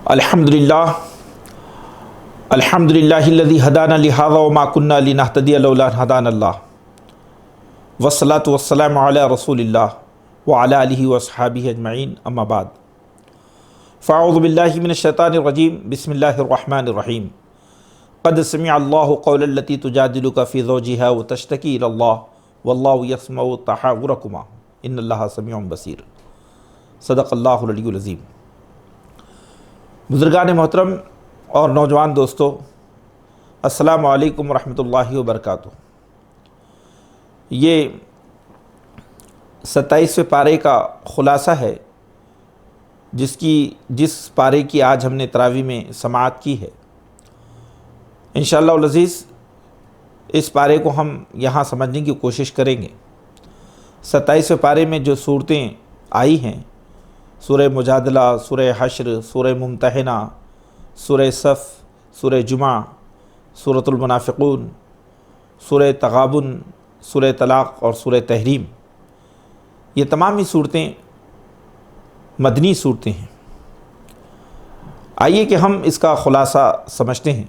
الحمدللہ الذی ہدانا لہذا وما کنا لنہتدی لولا ان ہدانا اللہ والصلاۃ والسلام علی رسول اللہ وعلی آلہ واصحابہ اجمعین اما بعد فاعوذ باللہ من الشیطان الرجیم بسم اللہ الرحمن الرحیم قد سمع اللہ قول التی تجادلک فی زوجہا وتشتکی الی اللہ واللہ یسمع تحاورکما ان اللہ سمیع بصیر صدق اللہ العلی العظیم۔ بزرگان محترم اور نوجوان دوستو، السلام علیکم ورحمۃ اللہ وبرکاتہ۔ یہ 27ویں پارے کا خلاصہ ہے جس پارے کی آج ہم نے تراویح میں سماعت کی ہے۔ انشاءاللہ العزیز اس پارے کو ہم یہاں سمجھنے کی کوشش کریں گے۔ 27ویں پارے میں جو صورتیں آئی ہیں، سورہ مجادلہ، سورہ حشر، سورہ ممتحنہ، سورہ صف، سورہ جمعہ، سورۃ المنافقون، سورہ تغابن، سورہ طلاق اور سورہ تحریم، یہ تمام ہی صورتیں مدنی صورتیں ہیں۔ آئیے کہ ہم اس کا خلاصہ سمجھتے ہیں۔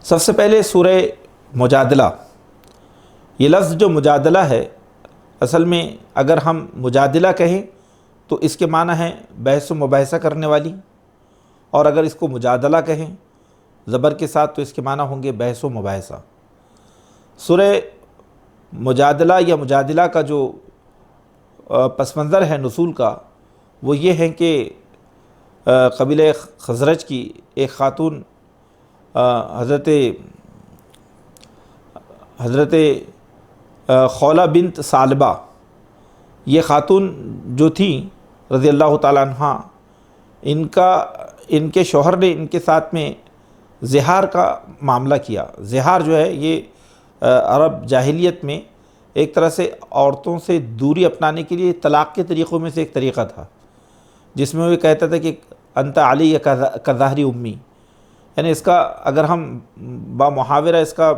سب سے پہلے سورہ مجادلہ، یہ لفظ جو مجادلہ ہے، اصل میں اگر ہم مجادلہ کہیں تو اس کے معنی ہے بحث و مباحثہ کرنے والی، اور اگر اس کو مجادلہ کہیں زبر کے ساتھ تو اس کے معنی ہوں گے بحث و مباحثہ۔ سورہ مجادلہ یا مجادلہ کا جو پس منظر ہے نزول کا، وہ یہ ہے کہ قبیلہ خزرج کی ایک خاتون حضرت خولہ بنت ثعلبہ، یہ خاتون جو تھیں رضی اللہ تعالیٰ عنہ، ان کے شوہر نے ان کے ساتھ میں زہار کا معاملہ کیا۔ زہار جو ہے یہ عرب جاہلیت میں ایک طرح سے عورتوں سے دوری اپنانے کے لیے طلاق کے طریقوں میں سے ایک طریقہ تھا، جس میں وہ کہتا تھا کہ انت علی کا ظہری امی، یعنی اس کا اگر ہم بامحاورہ اس کا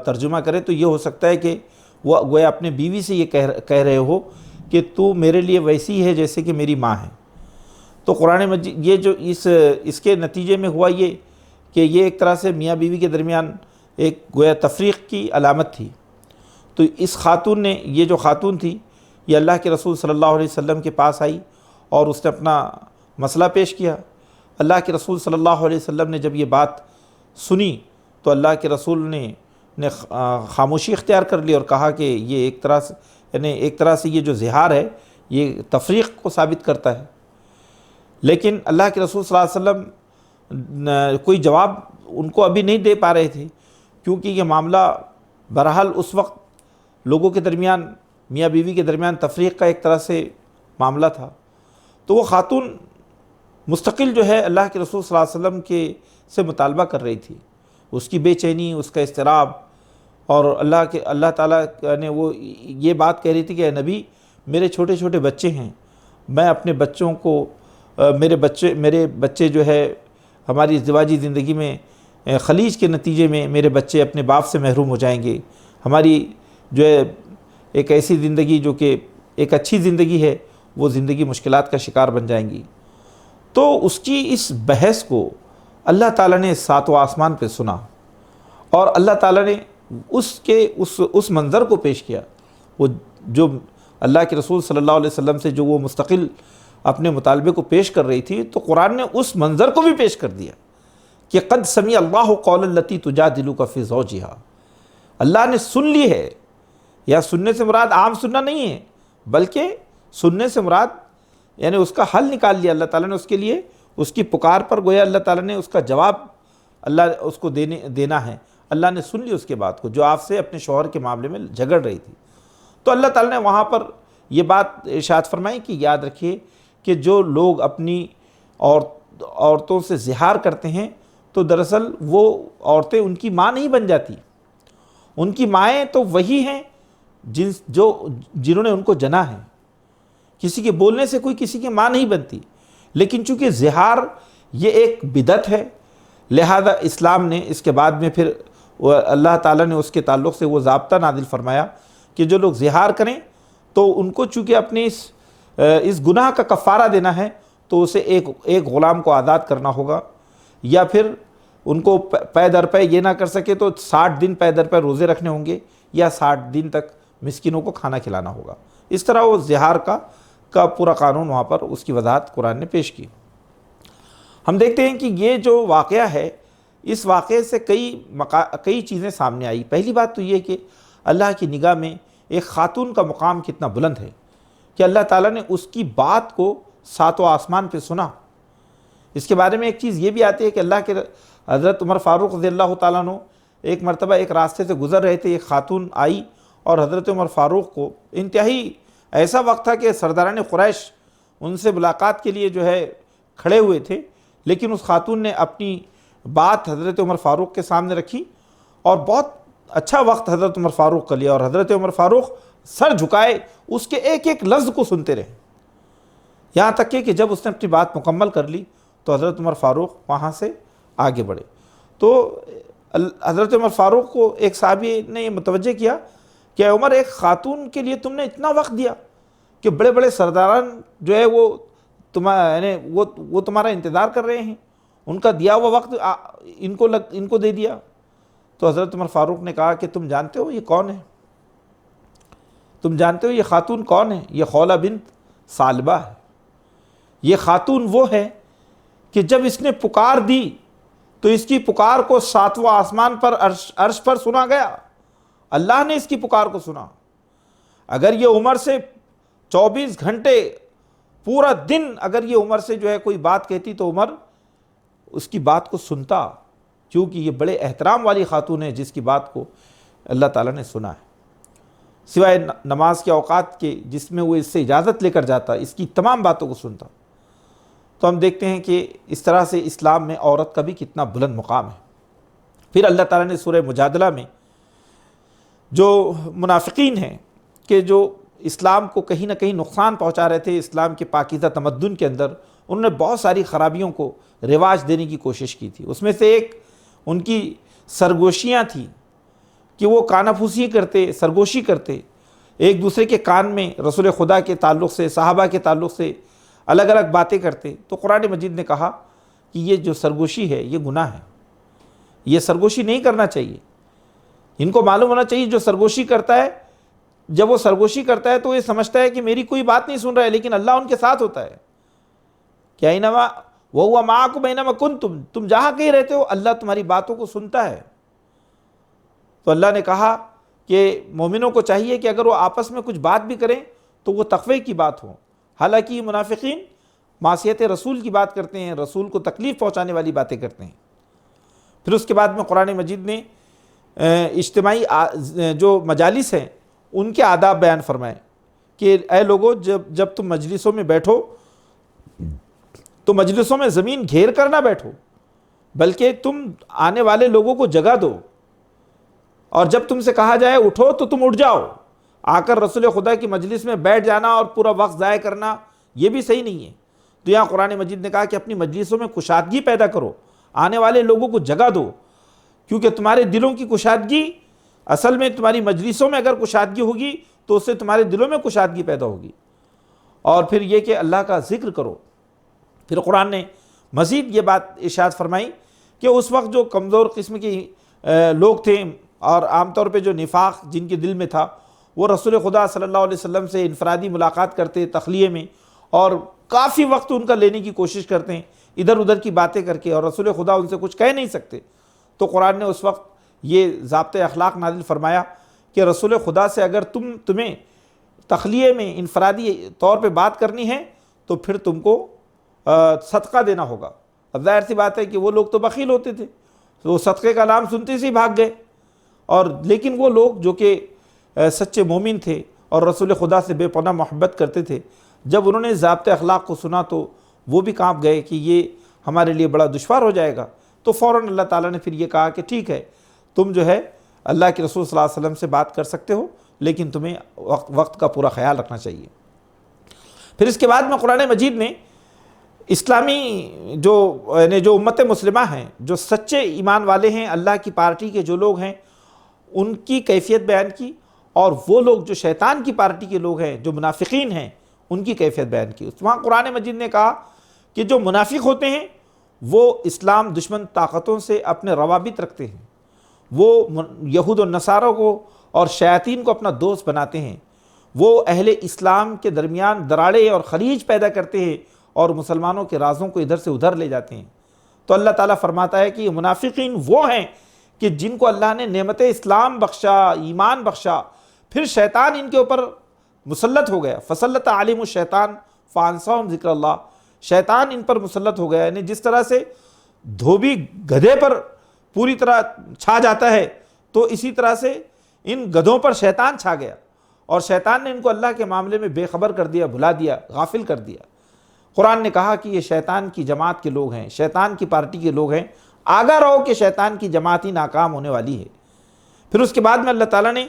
ترجمہ کریں تو یہ ہو سکتا ہے کہ وہ گویا اپنے بیوی سے یہ کہہ رہے ہو کہ تو میرے لیے ویسی ہے جیسے کہ میری ماں ہے۔ تو قرآن مجید یہ جو اس کے نتیجے میں ہوا یہ کہ یہ ایک طرح سے میاں بیوی کے درمیان ایک گویا تفریق کی علامت تھی۔ تو اس خاتون نے، یہ جو خاتون تھی، یہ اللہ کے رسول صلی اللہ علیہ وسلم کے پاس آئی اور اس نے اپنا مسئلہ پیش کیا۔ اللہ کے رسول صلی اللہ علیہ وسلم نے جب یہ بات سنی تو اللہ کے رسول نے خاموشی اختیار کر لی اور کہا کہ یہ ایک طرح سے یہ جو زہار ہے یہ تفریق کو ثابت کرتا ہے۔ لیکن اللہ کے رسول صلی اللہ علیہ وسلم کوئی جواب ان کو ابھی نہیں دے پا رہے تھے، کیونکہ یہ معاملہ بہرحال اس وقت لوگوں کے درمیان، میاں بیوی کے درمیان تفریق کا ایک طرح سے معاملہ تھا۔ تو وہ خاتون مستقل جو ہے اللہ کے رسول صلی اللہ علیہ وسلم سے مطالبہ کر رہی تھی، اس کی بے چینی، اس کا اضطراب، اور اللہ تعالیٰ نے وہ یہ بات کہہ رہی تھی کہ اے نبی، میرے چھوٹے چھوٹے بچے ہیں، میں اپنے بچوں کو، میرے بچے جو ہے ہماری ازدواجی زندگی میں خلیج کے نتیجے میں میرے بچے اپنے باپ سے محروم ہو جائیں گے، ہماری جو ہے ایک ایسی زندگی جو کہ ایک اچھی زندگی ہے وہ زندگی مشکلات کا شکار بن جائیں گی۔ تو اس کی اس بحث کو اللہ تعالیٰ نے ساتواں آسمان پہ سنا، اور اللہ تعالیٰ نے اس منظر کو پیش کیا، وہ جو اللہ کے رسول صلی اللہ علیہ وسلم سے جو وہ مستقل اپنے مطالبے کو پیش کر رہی تھی، تو قرآن نے اس منظر کو بھی پیش کر دیا کہ قد سمع اللہ قول التی تجادلک فی زوجہا، اللہ نے سن لی ہے۔ یا سننے سے مراد عام سننا نہیں ہے، بلکہ سننے سے مراد یعنی اس کا حل نکال لیا اللہ تعالیٰ نے اس کے لیے، اس کی پکار پر گویا اللہ تعالیٰ نے اس کا جواب اللہ اس کو دینا ہے۔ اللہ نے سن لی اس کے بات کو، جو آپ سے اپنے شوہر کے معاملے میں جھگڑ رہی تھی۔ تو اللہ تعالیٰ نے وہاں پر یہ بات ارشاد فرمائی کہ یاد رکھیے کہ جو لوگ اپنی عورتوں سے زہار کرتے ہیں تو دراصل وہ عورتیں ان کی ماں نہیں بن جاتی، ان کی مائیں تو وہی ہیں جنہوں نے ان کو جنا ہے۔ کسی کے بولنے سے کوئی کسی کی ماں نہیں بنتی، لیکن چونکہ زہار یہ ایک بدعت ہے، لہذا اسلام نے اس کے بعد میں پھر اللہ تعالیٰ نے اس کے تعلق سے وہ ضابطہ نازل فرمایا کہ جو لوگ زہار کریں تو ان کو چونکہ اپنے اس گناہ کا کفارہ دینا ہے، تو اسے ایک غلام کو آزاد کرنا ہوگا، یا پھر ان کو پے در پے یہ نہ کر سکے تو 60 دن پے در پے روزے رکھنے ہوں گے، یا 60 دن تک مسکینوں کو کھانا کھلانا ہوگا۔ اس طرح وہ زہار کا پورا قانون وہاں پر اس کی وضاحت قرآن نے پیش کی۔ ہم دیکھتے ہیں کہ یہ جو واقعہ ہے، اس واقعے سے کئی چیزیں سامنے آئی۔ پہلی بات تو یہ کہ اللہ کی نگاہ میں ایک خاتون کا مقام کتنا بلند ہے کہ اللہ تعالیٰ نے اس کی بات کو 7 آسمان پہ سنا۔ اس کے بارے میں ایک چیز یہ بھی آتی ہے کہ اللہ کے حضرت عمر فاروق رضی اللہ تعالیٰ عنہ ایک مرتبہ ایک راستے سے گزر رہے تھے، ایک خاتون آئی اور حضرت عمر فاروق کو انتہائی ایسا وقت تھا کہ سرداران قریش ان سے ملاقات کے لیے جو ہے کھڑے ہوئے تھے، لیکن اس خاتون نے اپنی بات حضرت عمر فاروق کے سامنے رکھی اور بہت اچھا وقت حضرت عمر فاروق کا لیا، اور حضرت عمر فاروق سر جھکائے اس کے ایک ایک لفظ کو سنتے رہے، یہاں تک کہ جب اس نے اپنی بات مکمل کر لی تو حضرت عمر فاروق وہاں سے آگے بڑھے۔ تو حضرت عمر فاروق کو ایک صحابی نے یہ متوجہ کیا کہ عمر، ایک خاتون کے لیے تم نے اتنا وقت دیا کہ بڑے بڑے سرداران جو ہے وہ تمہارا انتظار کر رہے ہیں، ان کا دیا ہوا وقت ان کو دے دیا۔ تو حضرت عمر فاروق نے کہا کہ تم جانتے ہو یہ کون ہے؟ تم جانتے ہو یہ خاتون کون ہے؟ یہ خولہ بنت ثعلبہ ہے۔ یہ خاتون وہ ہے کہ جب اس نے پکار دی تو اس کی پکار کو 7واں آسمان پر عرش پر سنا گیا، اللہ نے اس کی پکار کو سنا۔ اگر یہ عمر سے 24 گھنٹے پورا دن اگر یہ عمر سے جو ہے کوئی بات کہتی تو عمر اس کی بات کو سنتا، کیونکہ یہ بڑے احترام والی خاتون ہے جس کی بات کو اللہ تعالیٰ نے سنا ہے۔ سوائے نماز کے اوقات کے جس میں وہ اس سے اجازت لے کر جاتا، اس کی تمام باتوں کو سنتا۔ تو ہم دیکھتے ہیں کہ اس طرح سے اسلام میں عورت کا بھی کتنا بلند مقام ہے۔ پھر اللہ تعالیٰ نے سورہ مجادلہ میں جو منافقین ہیں کہ جو اسلام کو کہیں نہ کہیں نقصان پہنچا رہے تھے، اسلام کے پاکیزہ تمدن کے اندر انہوں نے بہت ساری خرابیوں کو رواج دینے کی کوشش کی تھی۔ اس میں سے ایک ان کی سرگوشیاں تھیں کہ وہ کانا پھوسی کرتے، سرگوشی کرتے، ایک دوسرے کے کان میں رسول خدا کے تعلق سے، صحابہ کے تعلق سے الگ الگ باتیں کرتے۔ تو قرآن مجید نے کہا کہ یہ جو سرگوشی ہے یہ گناہ ہے، یہ سرگوشی نہیں کرنا چاہیے۔ ان کو معلوم ہونا چاہیے جو سرگوشی کرتا ہے، جب وہ سرگوشی کرتا ہے تو یہ سمجھتا ہے کہ میری کوئی بات نہیں سن رہا ہے، لیکن اللہ ان کے ساتھ ہوتا ہے۔ کہ اینما وہو معکم اینما کنتم، تم جہاں کہیں رہتے ہو اللہ تمہاری باتوں کو سنتا ہے۔ تو اللہ نے کہا کہ مومنوں کو چاہیے کہ اگر وہ آپس میں کچھ بات بھی کریں تو وہ تقوی کی بات ہو۔ حالانکہ یہ منافقین معصیت رسول کی بات کرتے ہیں، رسول کو تکلیف پہنچانے والی باتیں کرتے ہیں۔ پھر اس کے بعد میں قرآن مجید نے اجتماعی جو مجالس ہیں ان کے آداب بیان فرمائے کہ اے لوگو، جب تم مجلسوں میں بیٹھو تو مجلسوں میں زمین گھیر کر نہ بیٹھو، بلکہ تم آنے والے لوگوں کو جگہ دو، اور جب تم سے کہا جائے اٹھو تو تم اٹھ جاؤ۔ آ کر رسول خدا کی مجلس میں بیٹھ جانا اور پورا وقت ضائع کرنا یہ بھی صحیح نہیں ہے۔ تو یہاں قرآن مجید نے کہا کہ اپنی مجلسوں میں کشادگی پیدا کرو، آنے والے لوگوں کو جگہ دو، کیونکہ تمہارے دلوں کی کشادگی، اصل میں تمہاری مجلسوں میں اگر کشادگی ہوگی تو اس سے تمہارے دلوں میں کشادگی پیدا ہوگی۔ اور پھر یہ کہ اللہ کا ذکر کرو۔ پھر قرآن نے مزید یہ بات ارشاد فرمائی کہ اس وقت جو کمزور قسم کے لوگ تھے اور عام طور پہ جو نفاق جن کے دل میں تھا، وہ رسول خدا صلی اللہ علیہ وسلم سے انفرادی ملاقات کرتے تخلیے میں، اور کافی وقت ان کا لینے کی کوشش کرتے ہیں ادھر ادھر کی باتیں کر کے، اور رسول خدا ان سے کچھ کہہ نہیں سکتے۔ تو قرآن نے اس وقت یہ ضابطۂ اخلاق نازل فرمایا کہ رسول خدا سے اگر تمہیں تخلیے میں انفرادی طور پہ بات کرنی ہے تو پھر تم کو صدقہ دینا ہوگا۔ اب ظاہر سی بات ہے کہ وہ لوگ تو بخیل ہوتے تھے، تو وہ صدقے کا نام سنتے سے ہی بھاگ گئے، اور لیکن وہ لوگ جو کہ سچے مومن تھے اور رسول خدا سے بے پناہ محبت کرتے تھے، جب انہوں نے ضابطۂ اخلاق کو سنا تو وہ بھی کانپ گئے کہ یہ ہمارے لیے بڑا دشوار ہو جائے گا۔ تو فوراً اللہ تعالیٰ نے پھر یہ کہا کہ ٹھیک ہے، تم جو ہے اللہ کے رسول صلی اللہ علیہ وسلم سے بات کر سکتے ہو، لیکن تمہیں وقت کا پورا خیال رکھنا چاہیے۔ پھر اس کے بعد میں قرآن مجید نے اسلامی جو امت مسلمہ ہیں، جو سچے ایمان والے ہیں، اللہ کی پارٹی کے جو لوگ ہیں، ان کی کیفیت بیان کی، اور وہ لوگ جو شیطان کی پارٹی کے لوگ ہیں، جو منافقین ہیں، ان کی کیفیت بیان کی۔ وہاں قرآن مجید نے کہا کہ جو منافق ہوتے ہیں وہ اسلام دشمن طاقتوں سے اپنے روابط رکھتے ہیں، وہ یہود و نصارہ کو اور شیاطین کو اپنا دوست بناتے ہیں، وہ اہل اسلام کے درمیان دراڑے اور خلیج پیدا کرتے ہیں اور مسلمانوں کے رازوں کو ادھر سے ادھر لے جاتے ہیں۔ تو اللہ تعالیٰ فرماتا ہے کہ یہ منافقین وہ ہیں کہ جن کو اللہ نے نعمت اسلام بخشا، ایمان بخشا، پھر شیطان ان کے اوپر مسلط ہو گیا، فسلط علیہم الشیطان فانساہم ذکر اللہ، شیطان ان پر مسلط ہو گیا، یعنی جس طرح سے دھوبی گدھے پر پوری طرح چھا جاتا ہے تو اسی طرح سے ان گدھوں پر شیطان چھا گیا، اور شیطان نے ان کو اللہ کے معاملے میں بے خبر کر دیا، بھلا دیا، غافل کر دیا۔ قرآن نے کہا کہ یہ شیطان کی جماعت کے لوگ ہیں، شیطان کی پارٹی کے لوگ ہیں، آگاہ رہو کہ شیطان کی جماعت ہی ناکام ہونے والی ہے۔ پھر اس کے بعد میں اللہ تعالیٰ نے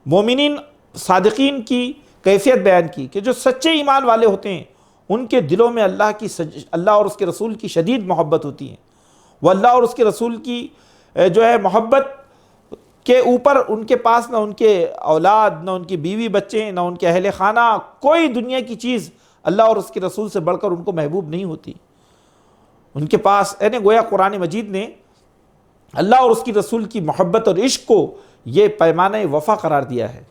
مومنین صادقین کی کیفیت بیان کی کہ جو سچے ایمان والے ہوتے ہیں ان کے دلوں میں اللہ اور اس کے رسول کی شدید محبت ہوتی ہے، وہ اللہ اور اس کے رسول کی جو ہے محبت کے اوپر ان کے پاس نہ ان کے اولاد، نہ ان کی بیوی بچے، نہ ان کے اہل خانہ، کوئی دنیا کی چیز اللہ اور اس کے رسول سے بڑھ کر ان کو محبوب نہیں ہوتی۔ ان کے پاس یعنی گویا قرآن مجید نے اللہ اور اس کی رسول کی محبت اور عشق کو یہ پیمانہ وفا قرار دیا ہے،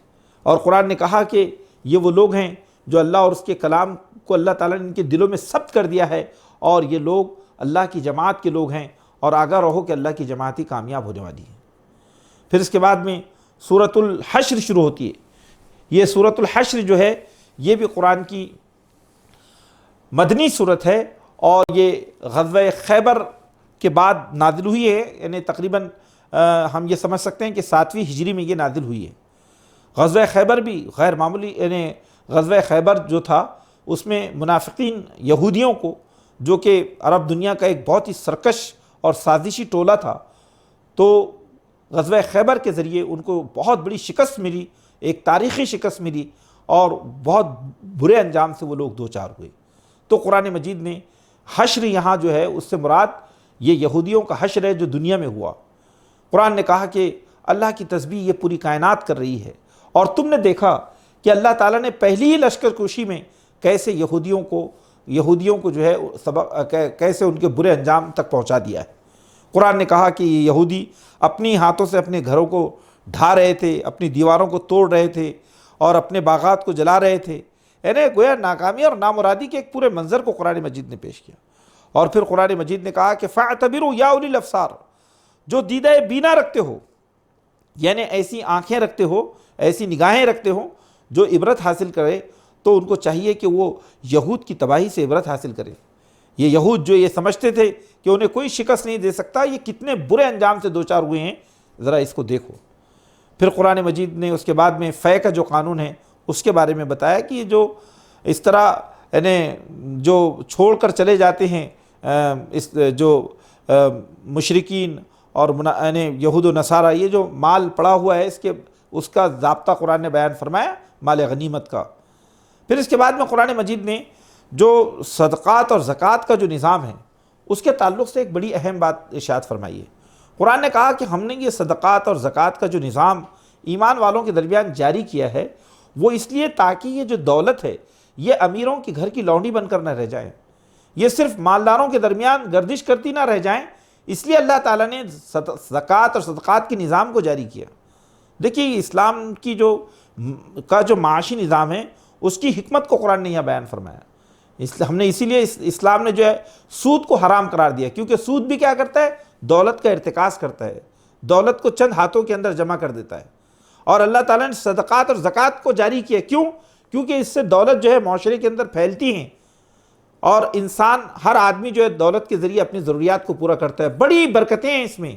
اور قرآن نے کہا کہ یہ وہ لوگ ہیں جو اللہ اور اس کے کلام کو اللہ تعالیٰ نے ان کے دلوں میں ثبت کر دیا ہے، اور یہ لوگ اللہ کی جماعت کے لوگ ہیں، اور آگاہ رہو کہ اللہ کی جماعت ہی کامیاب ہونے والی ہے۔ پھر اس کے بعد میں سورۃ الحشر شروع ہوتی ہے۔ یہ سورۃ الحشر جو ہے یہ بھی قرآن کی مدنی صورت ہے، اور یہ غزوہ خیبر کے بعد نازل ہوئی ہے، یعنی تقریباً ہم یہ سمجھ سکتے ہیں کہ 7ویں ہجری میں یہ نازل ہوئی ہے۔ غزوہ خیبر بھی غیر معمولی، یعنی غزوہ خیبر جو تھا اس میں منافقین یہودیوں کو، جو کہ عرب دنیا کا ایک بہت ہی سرکش اور سازشی ٹولہ تھا، تو غزوہ خیبر کے ذریعے ان کو بہت بڑی شکست ملی، ایک تاریخی شکست ملی، اور بہت برے انجام سے وہ لوگ دوچار ہوئے۔ تو قرآن مجید نے حشر یہاں جو ہے اس سے مراد یہ یہودیوں کا حشر ہے جو دنیا میں ہوا۔ قرآن نے کہا کہ اللہ کی تسبیح یہ پوری کائنات کر رہی ہے، اور تم نے دیکھا کہ اللہ تعالیٰ نے پہلی ہی لشکر کشی میں کیسے یہودیوں کو جو ہے کیسے ان کے برے انجام تک پہنچا دیا ہے۔ قرآن نے کہا کہ یہ یہودی اپنی ہاتھوں سے اپنے گھروں کو ڈھا رہے تھے، اپنی دیواروں کو توڑ رہے تھے، اور اپنے باغات کو جلا رہے تھے، یعنی گویا ناکامی اور نامرادی کے ایک پورے منظر کو قرآن مجید نے پیش کیا۔ اور پھر قرآن مجید نے کہا کہ فَاعْتَبِرُوا يَا أُولِي الْأَبْصَارِ، جو دیدہ بینا رکھتے ہو، یعنی ایسی آنکھیں رکھتے ہو، ایسی نگاہیں رکھتے ہو جو عبرت حاصل کرے، تو ان کو چاہیے کہ وہ یہود کی تباہی سے عبرت حاصل کرے۔ یہ یہود جو یہ سمجھتے تھے کہ انہیں کوئی شکست نہیں دے سکتا، یہ کتنے برے انجام سے دوچار ہوئے ہیں، ذرا اس کو دیکھو۔ پھر قرآن مجید نے اس کے بعد میں فے کا جو قانون ہے اس کے بارے میں بتایا کہ یہ جو اس طرح یعنی جو چھوڑ کر چلے جاتے ہیں جو مشرکین اور یعنی یہود و نصارہ، یہ جو مال پڑا ہوا ہے اس کا ضابطہ قرآن نے بیان فرمایا، مال غنیمت کا۔ پھر اس کے بعد میں قرآن مجید نے جو صدقات اور زکوٰۃ کا جو نظام ہے اس کے تعلق سے ایک بڑی اہم بات ارشاد فرمائی ہے۔ قرآن نے کہا کہ ہم نے یہ صدقات اور زکوٰۃ کا جو نظام ایمان والوں کے درمیان جاری کیا ہے وہ اس لیے تاکہ یہ جو دولت ہے یہ امیروں کے گھر کی لونڈی بن کر نہ رہ جائیں، یہ صرف مالداروں کے درمیان گردش کرتی نہ رہ جائیں، اس لیے اللہ تعالیٰ نے زکوٰۃ اور صدقات کے نظام کو جاری کیا۔ دیکھیے اسلام کی جو معاشی نظام ہے اس کی حکمت کو قرآن نے یہاں بیان فرمایا۔ ہم نے اسی لیے اسلام نے جو ہے سود کو حرام قرار دیا، کیونکہ سود بھی کیا کرتا ہے؟ دولت کا ارتکاز کرتا ہے، دولت کو چند ہاتھوں کے اندر جمع کر دیتا ہے۔ اور اللہ تعالیٰ نے صدقات اور زکوٰۃ کو جاری کیا، کیوں؟ کیونکہ اس سے دولت جو ہے معاشرے کے اندر پھیلتی ہیں، اور انسان ہر آدمی جو ہے دولت کے ذریعے اپنی ضروریات کو پورا کرتا ہے، بڑی برکتیں ہیں اس میں۔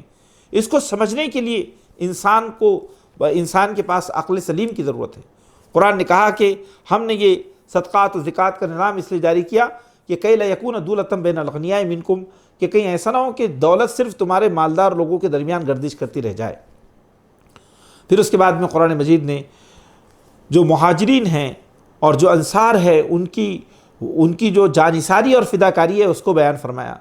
اس کو سمجھنے کے لیے انسان کے پاس عقل سلیم کی ضرورت ہے۔ قرآن نے کہا کہ ہم نے یہ صدقات و زکوٰۃ کا نظام اس لیے جاری کیا کہ کئی لا یکون دولۃ بین الاغنیاء منکم، کہ کہیں ایسا نہ ہو کہ دولت صرف تمہارے مالدار لوگوں کے درمیان گردش کرتی رہ جائے۔ پھر اس کے بعد میں قرآن مجید نے جو مہاجرین ہیں اور جو انصار ہے ان کی جو جانثاری اور فداکاری ہے اس کو بیان فرمایا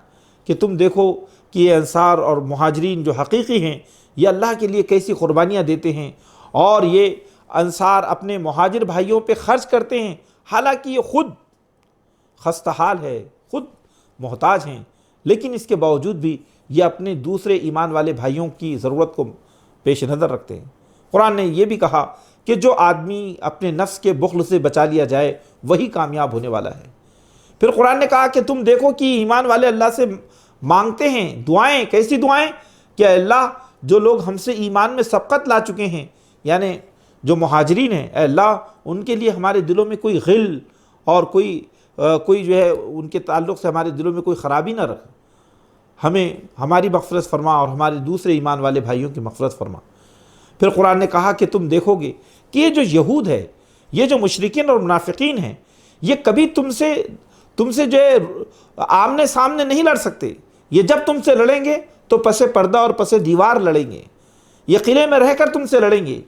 کہ تم دیکھو کہ یہ انصار اور مہاجرین جو حقیقی ہیں یہ اللہ کے لیے کیسی قربانیاں دیتے ہیں، اور یہ انصار اپنے مہاجر بھائیوں پہ خرچ کرتے ہیں، حالانکہ یہ خود خستہ حال ہے، خود محتاج ہیں، لیکن اس کے باوجود بھی یہ اپنے دوسرے ایمان والے بھائیوں کی ضرورت کو پیش نظر رکھتے ہیں۔ قرآن نے یہ بھی کہا کہ جو آدمی اپنے نفس کے بخل سے بچا لیا جائے وہی کامیاب ہونے والا ہے۔ پھر قرآن نے کہا کہ تم دیکھو کہ ایمان والے اللہ سے مانگتے ہیں دعائیں، کیسی دعائیں؟ کہ اے اللہ جو لوگ ہم سے ایمان میں سبقت لا چکے ہیں، یعنی جو مہاجرین ہیں، اے اللہ ان کے لیے ہمارے دلوں میں کوئی غل اور کوئی جو ہے ان کے تعلق سے ہمارے دلوں میں کوئی خرابی نہ رکھ، ہمیں ہماری مغفرت فرما اور ہمارے دوسرے ایمان والے بھائیوں کی مغفرت فرما۔ پھر قرآن نے کہا کہ تم دیکھو گے کہ یہ جو یہود ہے، یہ جو مشرکین اور منافقین ہیں، یہ کبھی تم سے جو ہے آمنے سامنے نہیں لڑ سکتے، یہ جب تم سے لڑیں گے تو پس پردہ اور پس دیوار لڑیں گے، یہ قلعے میں رہ کر تم سے لڑیں گے،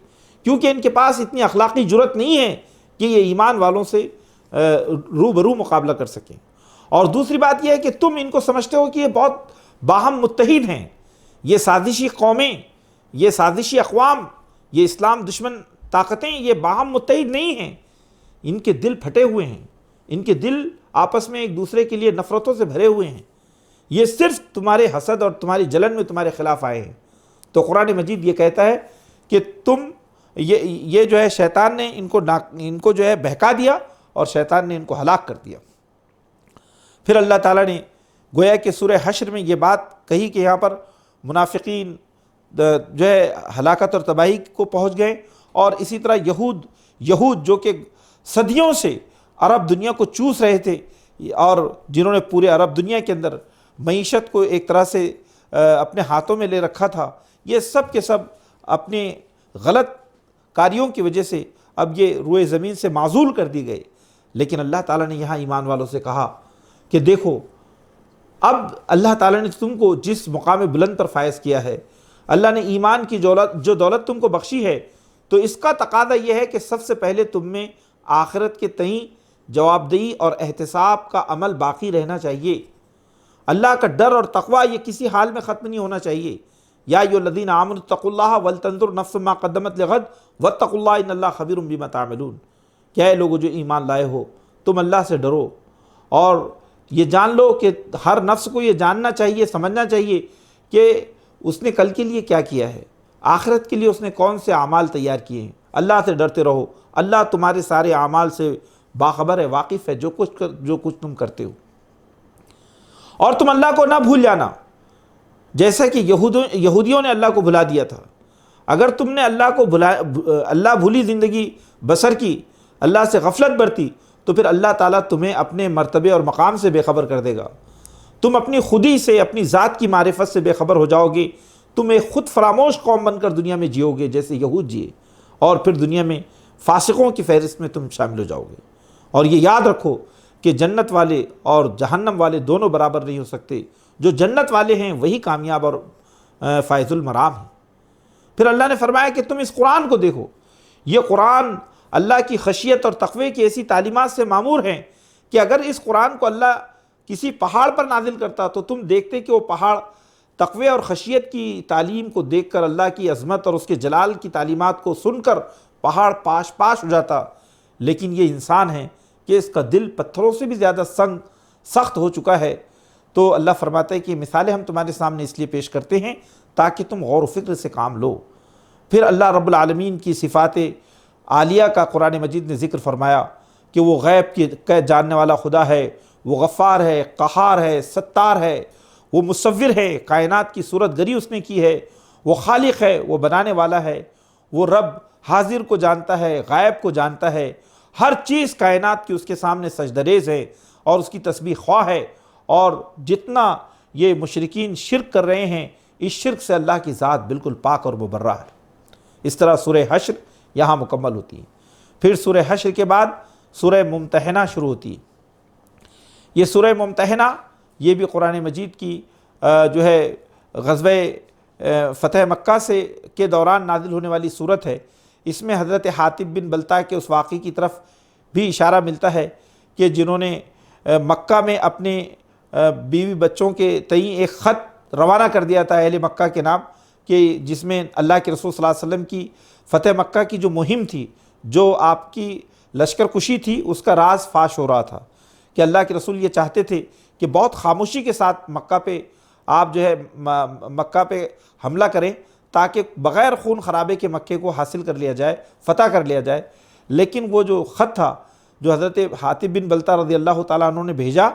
کیونکہ ان کے پاس اتنی اخلاقی جرأت نہیں ہے کہ یہ ایمان والوں سے روبرو مقابلہ کر سکیں۔ اور دوسری بات یہ ہے کہ تم ان کو سمجھتے ہو کہ یہ بہت باہم متحد ہیں، یہ سازشی قومیں، یہ سازشی اقوام، یہ اسلام دشمن طاقتیں، یہ باہم متحد نہیں ہیں، ان کے دل پھٹے ہوئے ہیں، ان کے دل آپس میں ایک دوسرے کے لیے نفرتوں سے بھرے ہوئے ہیں، یہ صرف تمہارے حسد اور تمہاری جلن میں تمہارے خلاف آئے ہیں۔ تو قرآن مجید یہ کہتا ہے کہ یہ جو ہے شیطان نے ان کو جو ہے بہکا دیا اور شیطان نے ان کو ہلاک کر دیا۔ پھر اللہ تعالیٰ نے گویا کہ سورہ حشر میں یہ بات کہی کہ یہاں پر منافقین جو ہے ہلاکت اور تباہی کو پہنچ گئے، اور اسی طرح یہود جو کہ صدیوں سے عرب دنیا کو چوس رہے تھے اور جنہوں نے پورے عرب دنیا کے اندر معیشت کو ایک طرح سے اپنے ہاتھوں میں لے رکھا تھا، یہ سب کے سب اپنے غلط کاریوں کی وجہ سے اب یہ روئے زمین سے معزول کر دی گئے۔ لیکن اللہ تعالیٰ نے یہاں ایمان والوں سے کہا کہ دیکھو اب اللہ تعالیٰ نے تم کو جس مقام بلند پر فائز کیا ہے، اللہ نے ایمان کی جو دولت تم کو بخشی ہے، تو اس کا تقاضا یہ ہے کہ سب سے پہلے تم میں آخرت کے تئیں جواب دہی اور احتساب کا عمل باقی رہنا چاہیے۔ اللہ کا ڈر اور تقوی یہ کسی حال میں ختم نہیں ہونا چاہیے۔ یا ایھا الذین آمنوا اتقوا اللہ ولتنظر نفس ما قدمت لغد واتقوا اللہ ان اللہ خبیر بما تعملون۔ کیا ہے لوگوں جو ایمان لائے ہو، تم اللہ سے ڈرو اور یہ جان لو کہ ہر نفس کو یہ جاننا چاہیے، سمجھنا چاہیے کہ اس نے کل کے لیے کیا کیا ہے، آخرت کے لیے اس نے کون سے اعمال تیار کیے ہیں۔ اللہ سے ڈرتے رہو، اللہ تمہارے سارے اعمال سے باخبر ہے، واقف ہے، جو کچھ تم کرتے ہو۔ اور تم اللہ کو نہ بھول جانا، جیسا کہ یہودیوں نے اللہ کو بھلا دیا تھا۔ اگر تم نے اللہ بھولی زندگی بسر کی، اللہ سے غفلت برتی، تو پھر اللہ تعالیٰ تمہیں اپنے مرتبے اور مقام سے بے خبر کر دے گا۔ تم اپنی خودی سے، اپنی ذات کی معرفت سے بے خبر ہو جاؤ گے، تم ایک خود فراموش قوم بن کر دنیا میں جیو گے جیسے یہود جیے، اور پھر دنیا میں فاسقوں کی فہرست میں تم شامل ہو جاؤ گے۔ اور یہ یاد رکھو کہ جنت والے اور جہنم والے دونوں برابر نہیں ہو سکتے، جو جنت والے ہیں وہی کامیاب اور فائز المرام ہیں۔ پھر اللہ نے فرمایا کہ تم اس قرآن کو دیکھو، یہ قرآن اللہ کی خشیت اور تقوی کی ایسی تعلیمات سے معمور ہیں کہ اگر اس قرآن کو اللہ کسی پہاڑ پر نازل کرتا تو تم دیکھتے کہ وہ پہاڑ تقوی اور خشیت کی تعلیم کو دیکھ کر، اللہ کی عظمت اور اس کے جلال کی تعلیمات کو سن کر پہاڑ پاش ہو جاتا۔ لیکن یہ انسان ہے کہ اس کا دل پتھروں سے بھی زیادہ سخت ہو چکا ہے۔ تو اللہ فرماتا ہے کہ مثالیں ہم تمہارے سامنے اس لیے پیش کرتے ہیں تاکہ تم غور و فکر سے کام لو۔ پھر اللہ رب العالمین کی صفات عالیہ کا قرآن مجید نے ذکر فرمایا کہ وہ غیب کے جاننے والا خدا ہے، وہ غفار ہے، قہار ہے، ستار ہے، وہ مصور ہے، کائنات کی صورت گری اس نے کی ہے، وہ خالق ہے، وہ بنانے والا ہے، وہ رب حاضر کو جانتا ہے، غائب کو جانتا ہے، ہر چیز کائنات کی اس کے سامنے سجدہ ریز ہے اور اس کی تسبیح خواہ ہے۔ اور جتنا یہ مشرکین شرک کر رہے ہیں، اس شرک سے اللہ کی ذات بالکل پاک اور مبرہ ہے۔ اس طرح سورہ حشر یہاں مکمل ہوتی ہے۔ پھر سورہ حشر کے بعد سورہ ممتحنہ شروع ہوتی ہے۔ یہ سورہ ممتحنہ یہ بھی قرآن مجید کی جو ہے غزوہ فتح مکہ کے دوران نازل ہونے والی صورت ہے۔ اس میں حضرت حاطب بن بلتع کے اس واقعے کی طرف بھی اشارہ ملتا ہے کہ جنہوں نے مکہ میں اپنے بیوی بچوں کے تئیں ایک خط روانہ کر دیا تھا اہل مکہ کے نام، کہ جس میں اللہ کے رسول صلی اللہ علیہ وسلم کی فتح مکہ کی جو مہم تھی، جو آپ کی لشکر کشی تھی، اس کا راز فاش ہو رہا تھا کہ اللہ کے رسول یہ چاہتے تھے کہ بہت خاموشی کے ساتھ مکہ پہ آپ جو ہے مکہ پہ حملہ کریں تاکہ بغیر خون خرابے کے مکے کو حاصل کر لیا جائے، فتح کر لیا جائے۔ لیکن وہ جو خط تھا جو حضرت حاطب بن بلتہ رضی اللہ تعالیٰ عنہ نے بھیجا،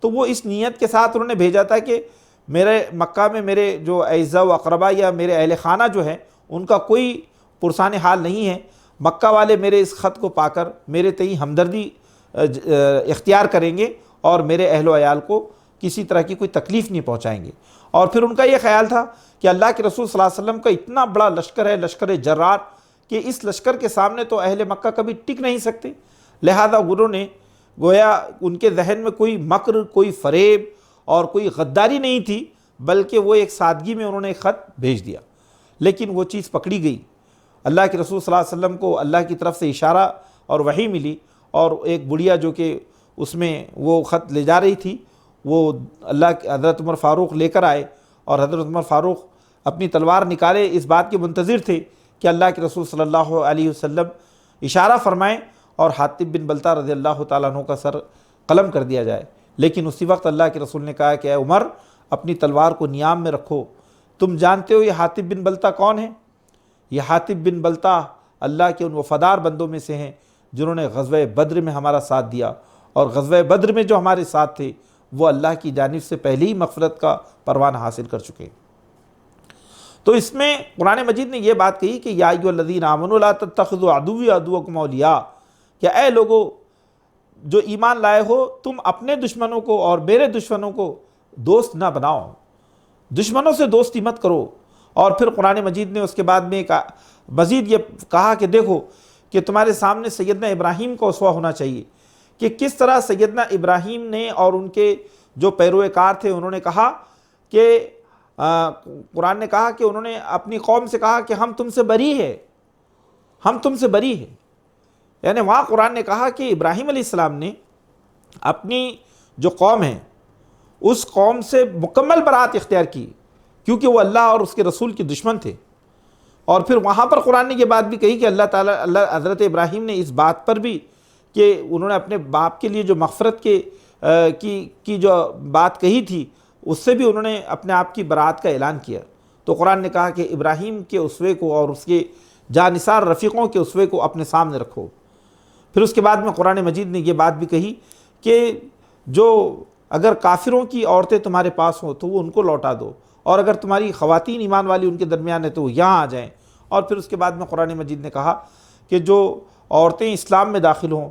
تو وہ اس نیت کے ساتھ انہوں نے بھیجا تھا کہ میرے مکہ میں میرے جو اعزاء و اقربا یا میرے اہل خانہ جو ہیں ان کا کوئی پرسان حال نہیں ہے، مکہ والے میرے اس خط کو پا کر میرے تئیں ہمدردی اختیار کریں گے اور میرے اہل و عیال کو کسی طرح کی کوئی تکلیف نہیں پہنچائیں گے۔ اور پھر ان کا یہ خیال تھا کہ اللہ کے رسول صلی اللہ علیہ وسلم کا اتنا بڑا لشکر ہے، لشکر جرار، کہ اس لشکر کے سامنے تو اہل مکہ کبھی ٹک نہیں سکتے، لہذا انہوں نے گویا ان کے ذہن میں کوئی مکر، کوئی فریب اور کوئی غداری نہیں تھی، بلکہ وہ ایک سادگی میں انہوں نے ایک خط بھیج دیا۔ لیکن وہ چیز پکڑی گئی، اللہ کے رسول صلی اللہ علیہ وسلم کو اللہ کی طرف سے اشارہ اور وحی ملی، اور ایک بڑھیا جو کہ اس میں وہ خط لے جا رہی تھی، وہ اللہ کے حضرت عمر فاروق لے کر آئے، اور حضرت عمر فاروق اپنی تلوار نکالے اس بات کے منتظر تھے کہ اللہ کے رسول صلی اللہ علیہ وسلم اشارہ فرمائیں اور حاطب بن بلتہ رضی اللہ تعالیٰ عنہ کا سر قلم کر دیا جائے۔ لیکن اسی وقت اللہ کے رسول نے کہا کہ اے عمر، اپنی تلوار کو نیام میں رکھو، تم جانتے ہو یہ حاطب بن بلتہ کون ہے؟ یہ حاطب بن بلتہ اللہ کے ان وفادار بندوں میں سے ہیں جنہوں نے غزوہ بدر میں ہمارا ساتھ دیا، اور غزوہ بدر میں جو ہمارے ساتھ تھے وہ اللہ کی جانب سے پہلے ہی مغفرت کا پروانہ حاصل کر چکے۔ تو اس میں قرآن مجید نے یہ بات کہی کہ یا ایھا الذین آمنوا لا تتخذوا عدوی وعدوکم اولیاء، کہ اے لوگو جو ایمان لائے ہو، تم اپنے دشمنوں کو اور میرے دشمنوں کو دوست نہ بناؤ، دشمنوں سے دوستی مت کرو۔ اور پھر قرآن مجید نے اس کے بعد میں مزید یہ کہا کہ دیکھو کہ تمہارے سامنے سیدنا ابراہیم کو اسوہ ہونا چاہیے، کہ کس طرح سیدنا ابراہیم نے اور ان کے جو پیروکار تھے انہوں نے کہا کہ قرآن نے کہا کہ انہوں نے اپنی قوم سے کہا کہ ہم تم سے بری ہے، ہم تم سے بری ہے۔ یعنی وہاں قرآن نے کہا کہ ابراہیم علیہ السلام نے اپنی جو قوم ہے اس قوم سے مکمل برات اختیار کی، کیونکہ وہ اللہ اور اس کے رسول کے دشمن تھے۔ اور پھر وہاں پر قرآن نے یہ بات بھی کہی کہ اللہ حضرت ابراہیم نے اس بات پر بھی کہ انہوں نے اپنے باپ کے لیے جو مغفرت کی جو بات کہی تھی اس سے بھی انہوں نے اپنے آپ کی برات کا اعلان کیا۔ تو قرآن نے کہا کہ ابراہیم کے اسوے کو اور اس کے جانثار رفیقوں کے اسوے کو اپنے سامنے رکھو۔ پھر اس کے بعد میں قرآن مجید نے یہ بات بھی کہی کہ جو اگر کافروں کی عورتیں تمہارے پاس ہوں تو وہ ان کو لوٹا دو، اور اگر تمہاری خواتین ایمان والی ان کے درمیان ہے تو وہ یہاں آ جائیں۔ اور پھر اس کے بعد میں قرآن مجید نے کہا کہ جو عورتیں اسلام میں داخل ہوں،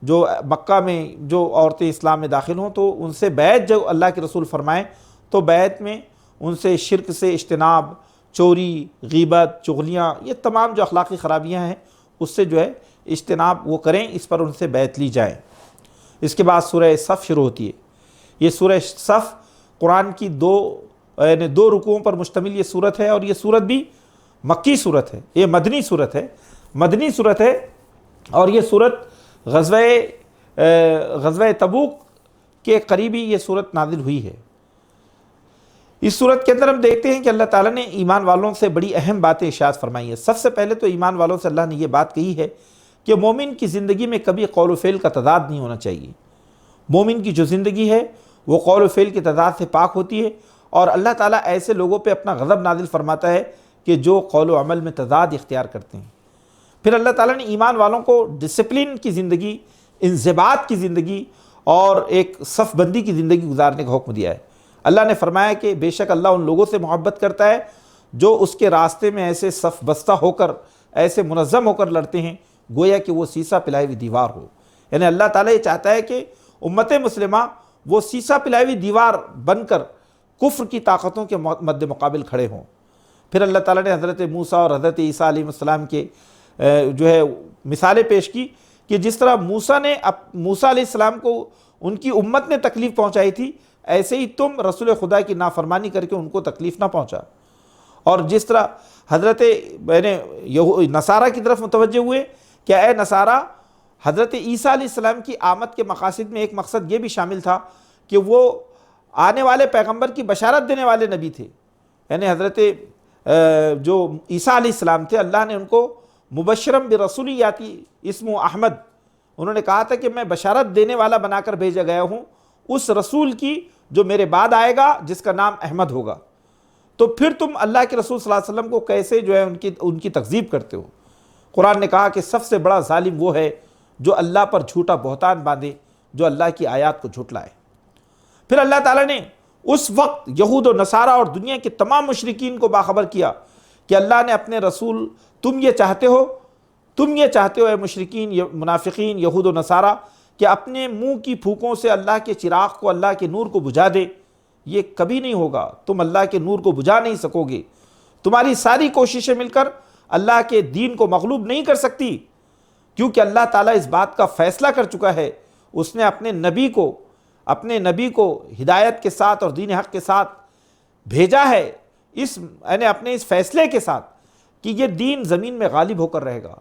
جو مکہ میں جو عورتیں اسلام میں داخل ہوں، تو ان سے بیعت جو اللہ کے رسول فرمائیں تو بیعت میں ان سے شرک سے اجتناب، چوری، غیبت، چغلیاں، یہ تمام جو اخلاقی خرابیاں ہیں اس سے جو ہے اجتناب وہ کریں، اس پر ان سے بیعت لی جائے۔ اس کے بعد سورہ صف شروع ہوتی ہے۔ یہ سورہ صف قرآن کی دو رکوعوں پر مشتمل یہ صورت ہے، اور یہ صورت بھی مکی صورت ہے، یہ مدنی صورت ہے، اور یہ صورت غزوہ تبوک کے قریبی یہ صورت نازل ہوئی ہے۔ اس صورت کے اندر ہم دیکھتے ہیں کہ اللہ تعالیٰ نے ایمان والوں سے بڑی اہم باتیں ارشاد فرمائی ہیں۔ سب سے پہلے تو ایمان والوں سے اللہ نے یہ بات کہی ہے کہ مومن کی زندگی میں کبھی قول و فعل کا تضاد نہیں ہونا چاہیے۔ مومن کی جو زندگی ہے وہ قول و فعل کے تضاد سے پاک ہوتی ہے، اور اللہ تعالیٰ ایسے لوگوں پہ اپنا غضب نازل فرماتا ہے کہ جو قول و عمل میں تضاد اختیار کرتے ہیں۔ پھر اللہ تعالیٰ نے ایمان والوں کو ڈسپلن کی زندگی، انضباط کی زندگی اور ایک صف بندی کی زندگی گزارنے کا حکم دیا ہے۔ اللہ نے فرمایا کہ بے شک اللہ ان لوگوں سے محبت کرتا ہے جو اس کے راستے میں ایسے صف بستہ ہو کر، ایسے منظم ہو کر لڑتے ہیں گویا کہ وہ سیسا پلائی ہوئی دیوار ہو۔ یعنی اللہ تعالیٰ یہ چاہتا ہے کہ امت مسلمہ وہ سیسا پلائی ہوئی دیوار بن کر کفر کی طاقتوں کے مد مقابل کھڑے ہوں۔ پھر اللہ تعالیٰ نے حضرت موسیٰ اور حضرت عیسیٰ علیہ السلام کے جو ہے مثالیں پیش کی کہ جس طرح موسیٰ علیہ السلام کو ان کی امت نے تکلیف پہنچائی تھی، ایسے ہی تم رسول خدا کی نافرمانی کر کے ان کو تکلیف نہ پہنچا۔ اور جس طرح حضرت نصارہ کی طرف متوجہ ہوئے کہ اے نصارہ، حضرت عیسیٰ علیہ السلام کی آمد کے مقاصد میں ایک مقصد یہ بھی شامل تھا کہ وہ آنے والے پیغمبر کی بشارت دینے والے نبی تھے۔ یعنی حضرت جو عیسیٰ علیہ السلام تھے، اللہ نے ان کو مبشرم برسول یاتی اسمہ احمد، انہوں نے کہا تھا کہ میں بشارت دینے والا بنا کر بھیجا گیا ہوں، اس رسول کی جو میرے بعد آئے گا جس کا نام احمد ہوگا۔ تو پھر تم اللہ کے رسول صلی اللہ علیہ وسلم کو کیسے جو ہے ان کی تکذیب کرتے ہو؟ قرآن نے کہا کہ سب سے بڑا ظالم وہ ہے جو اللہ پر جھوٹا بہتان باندھے، جو اللہ کی آیات کو جھٹلائے۔ پھر اللہ تعالیٰ نے اس وقت یہود و نصارہ اور دنیا کے تمام مشرکین کو باخبر کیا کہ اللہ نے اپنے رسول، تم یہ چاہتے ہو اے مشرکین، منافقین، یہود و نصارہ، کہ اپنے منہ کی پھوکوں سے اللہ کے چراغ کو، اللہ کے نور کو بجھا دے۔ یہ کبھی نہیں ہوگا، تم اللہ کے نور کو بجھا نہیں سکو گے، تمہاری ساری کوششیں مل کر اللہ کے دین کو مغلوب نہیں کر سکتی، کیونکہ اللہ تعالیٰ اس بات کا فیصلہ کر چکا ہے۔ اس نے اپنے نبی کو ہدایت کے ساتھ اور دین حق کے ساتھ بھیجا ہے، یعنی اپنے اس فیصلے کے ساتھ کہ یہ دین زمین میں غالب ہو کر رہے گا،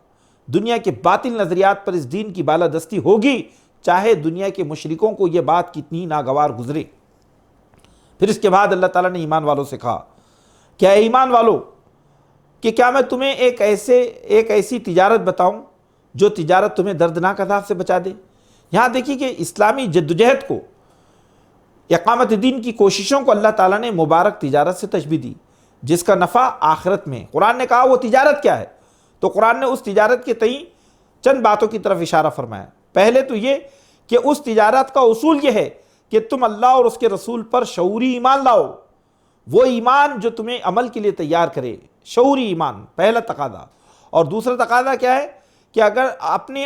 دنیا کے باطل نظریات پر اس دین کی بالادستی ہوگی، چاہے دنیا کے مشرکوں کو یہ بات کتنی ناگوار گزرے۔ پھر اس کے بعد اللہ تعالیٰ نے ایمان والوں سے کہا کہ اے ایمان والو، کہ کیا میں تمہیں ایک ایسی تجارت بتاؤں جو تجارت تمہیں دردناک عذاب سے بچا دے؟ یہاں دیکھیے کہ اسلامی جدوجہد کو، اقامت دین کی کوششوں کو اللہ تعالیٰ نے مبارک تجارت سے تشبیہ دی، جس کا نفع آخرت میں۔ قرآن نے کہا وہ تجارت کیا ہے؟ تو قرآن نے اس تجارت کے تئیں چند باتوں کی طرف اشارہ فرمایا۔ پہلے تو یہ کہ اس تجارت کا اصول یہ ہے کہ تم اللہ اور اس کے رسول پر شعوری ایمان لاؤ، وہ ایمان جو تمہیں عمل کے لیے تیار کرے، شعوری ایمان پہلا تقاضا۔ اور دوسرا تقاضا کیا ہے کہ اگر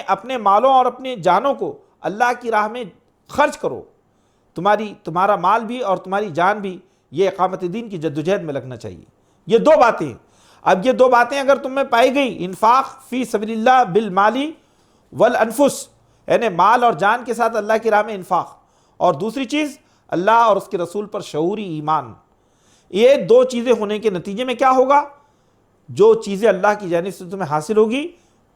اپنے مالوں اور اپنے جانوں کو اللہ کی راہ میں خرچ کرو، تمہارا مال بھی اور تمہاری جان بھی یہ اقامت دین کی جدوجہد میں لگنا چاہیے۔ یہ دو باتیں ہیں۔ اب یہ دو باتیں اگر تم میں پائی گئی، انفاق فی سبیل اللہ بالمالی والانفس، یعنی مال اور جان کے ساتھ اللہ کی راہ میں انفاق، اور دوسری چیز اللہ اور اس کے رسول پر شعوری ایمان، یہ دو چیزیں ہونے کے نتیجے میں کیا ہوگا؟ جو چیزیں اللہ کی جانب سے تمہیں حاصل ہوگی،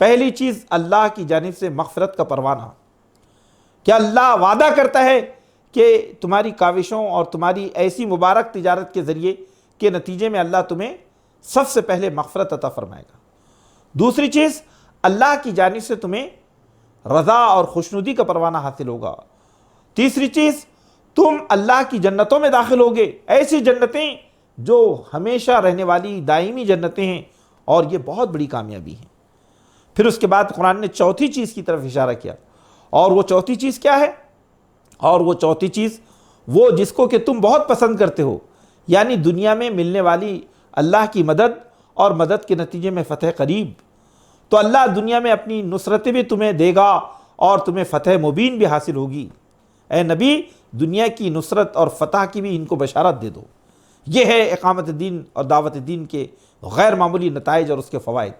پہلی چیز اللہ کی جانب سے مغفرت کا پروانہ۔ کیا اللہ وعدہ کرتا ہے کہ تمہاری کاوشوں اور تمہاری ایسی مبارک تجارت کے ذریعے کے نتیجے میں اللہ تمہیں سب سے پہلے مغفرت عطا فرمائے گا۔ دوسری چیز، اللہ کی جانب سے تمہیں رضا اور خوشنودی کا پروانہ حاصل ہوگا۔ تیسری چیز، تم اللہ کی جنتوں میں داخل ہوگے، ایسی جنتیں جو ہمیشہ رہنے والی دائمی جنتیں ہیں، اور یہ بہت بڑی کامیابی ہے۔ پھر اس کے بعد قرآن نے چوتھی چیز کی طرف اشارہ کیا، اور وہ چوتھی چیز کیا ہے؟ اور وہ چوتھی چیز وہ جس کو کہ تم بہت پسند کرتے ہو، یعنی دنیا میں ملنے والی اللہ کی مدد اور مدد کے نتیجے میں فتح قریب۔ تو اللہ دنیا میں اپنی نصرتیں بھی تمہیں دے گا اور تمہیں فتح مبین بھی حاصل ہوگی۔ اے نبی، دنیا کی نصرت اور فتح کی بھی ان کو بشارت دے دو۔ یہ ہے اقامت دین اور دعوت دین کے غیر معمولی نتائج اور اس کے فوائد۔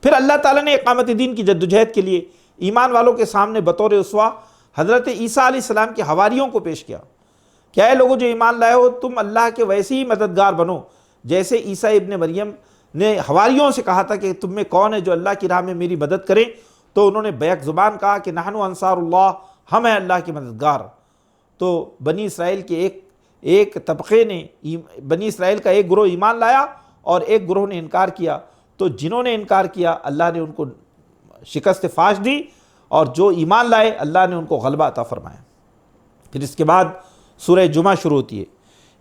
پھر اللہ تعالیٰ نے اقامت دین کی جدوجہد کے لیے ایمان والوں کے سامنے بطور اسوہ حضرت عیسیٰ علیہ السلام کے حواریوں کو پیش کیا کہ اے لوگوں جو ایمان لائے ہو، تم اللہ کے ویسے ہی مددگار بنو جیسے عیسیٰ ابن مریم نے حواریوں سے کہا تھا کہ تم میں کون ہے جو اللہ کی راہ میں میری مدد کرے، تو انہوں نے بیک زبان کہا کہ نحن انصار اللہ، ہم ہیں اللہ کے مددگار۔ تو بنی اسرائیل کے ایک طبقے نے، بنی اسرائیل کا ایک گروہ ایمان لایا اور ایک گروہ نے انکار کیا، تو جنہوں نے انکار کیا اللہ نے ان کو شکست فاش دی، اور جو ایمان لائے اللہ نے ان کو غلبہ عطا فرمایا۔ پھر اس کے بعد سورہ جمعہ شروع ہوتی ہے۔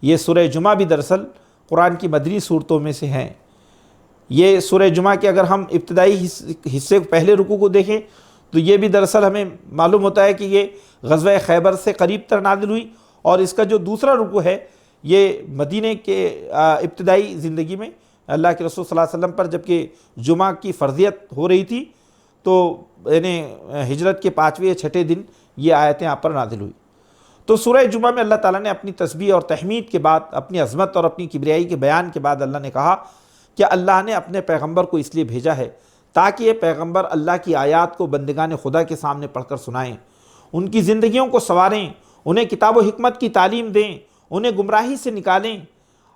یہ سورہ جمعہ بھی دراصل قرآن کی مدنی صورتوں میں سے ہیں۔ یہ سورہ جمعہ کے اگر ہم ابتدائی حصے پہلے رکوع کو دیکھیں تو یہ بھی دراصل ہمیں معلوم ہوتا ہے کہ یہ غزوہ خیبر سے قریب تر نازل ہوئی، اور اس کا جو دوسرا رکوع ہے یہ مدینے کے ابتدائی زندگی میں اللہ کے رسول صلی اللہ علیہ وسلم پر جبکہ جمعہ کی فرضیت ہو رہی تھی، تو یعنی ہجرت کے 5ویں یا 6ٹھے دن یہ آیتیں آپ پر نازل ہوئی۔ تو سورہ جمعہ میں اللہ تعالیٰ نے اپنی تسبیح اور تحمید کے بعد، اپنی عظمت اور اپنی کبریائی کے بیان کے بعد اللہ نے کہا کہ اللہ نے اپنے پیغمبر کو اس لیے بھیجا ہے تاکہ یہ پیغمبر اللہ کی آیات کو بندگان خدا کے سامنے پڑھ کر سنائیں، ان کی زندگیوں کو سنواریں، انہیں کتاب و حکمت کی تعلیم دیں، انہیں گمراہی سے نکالیں۔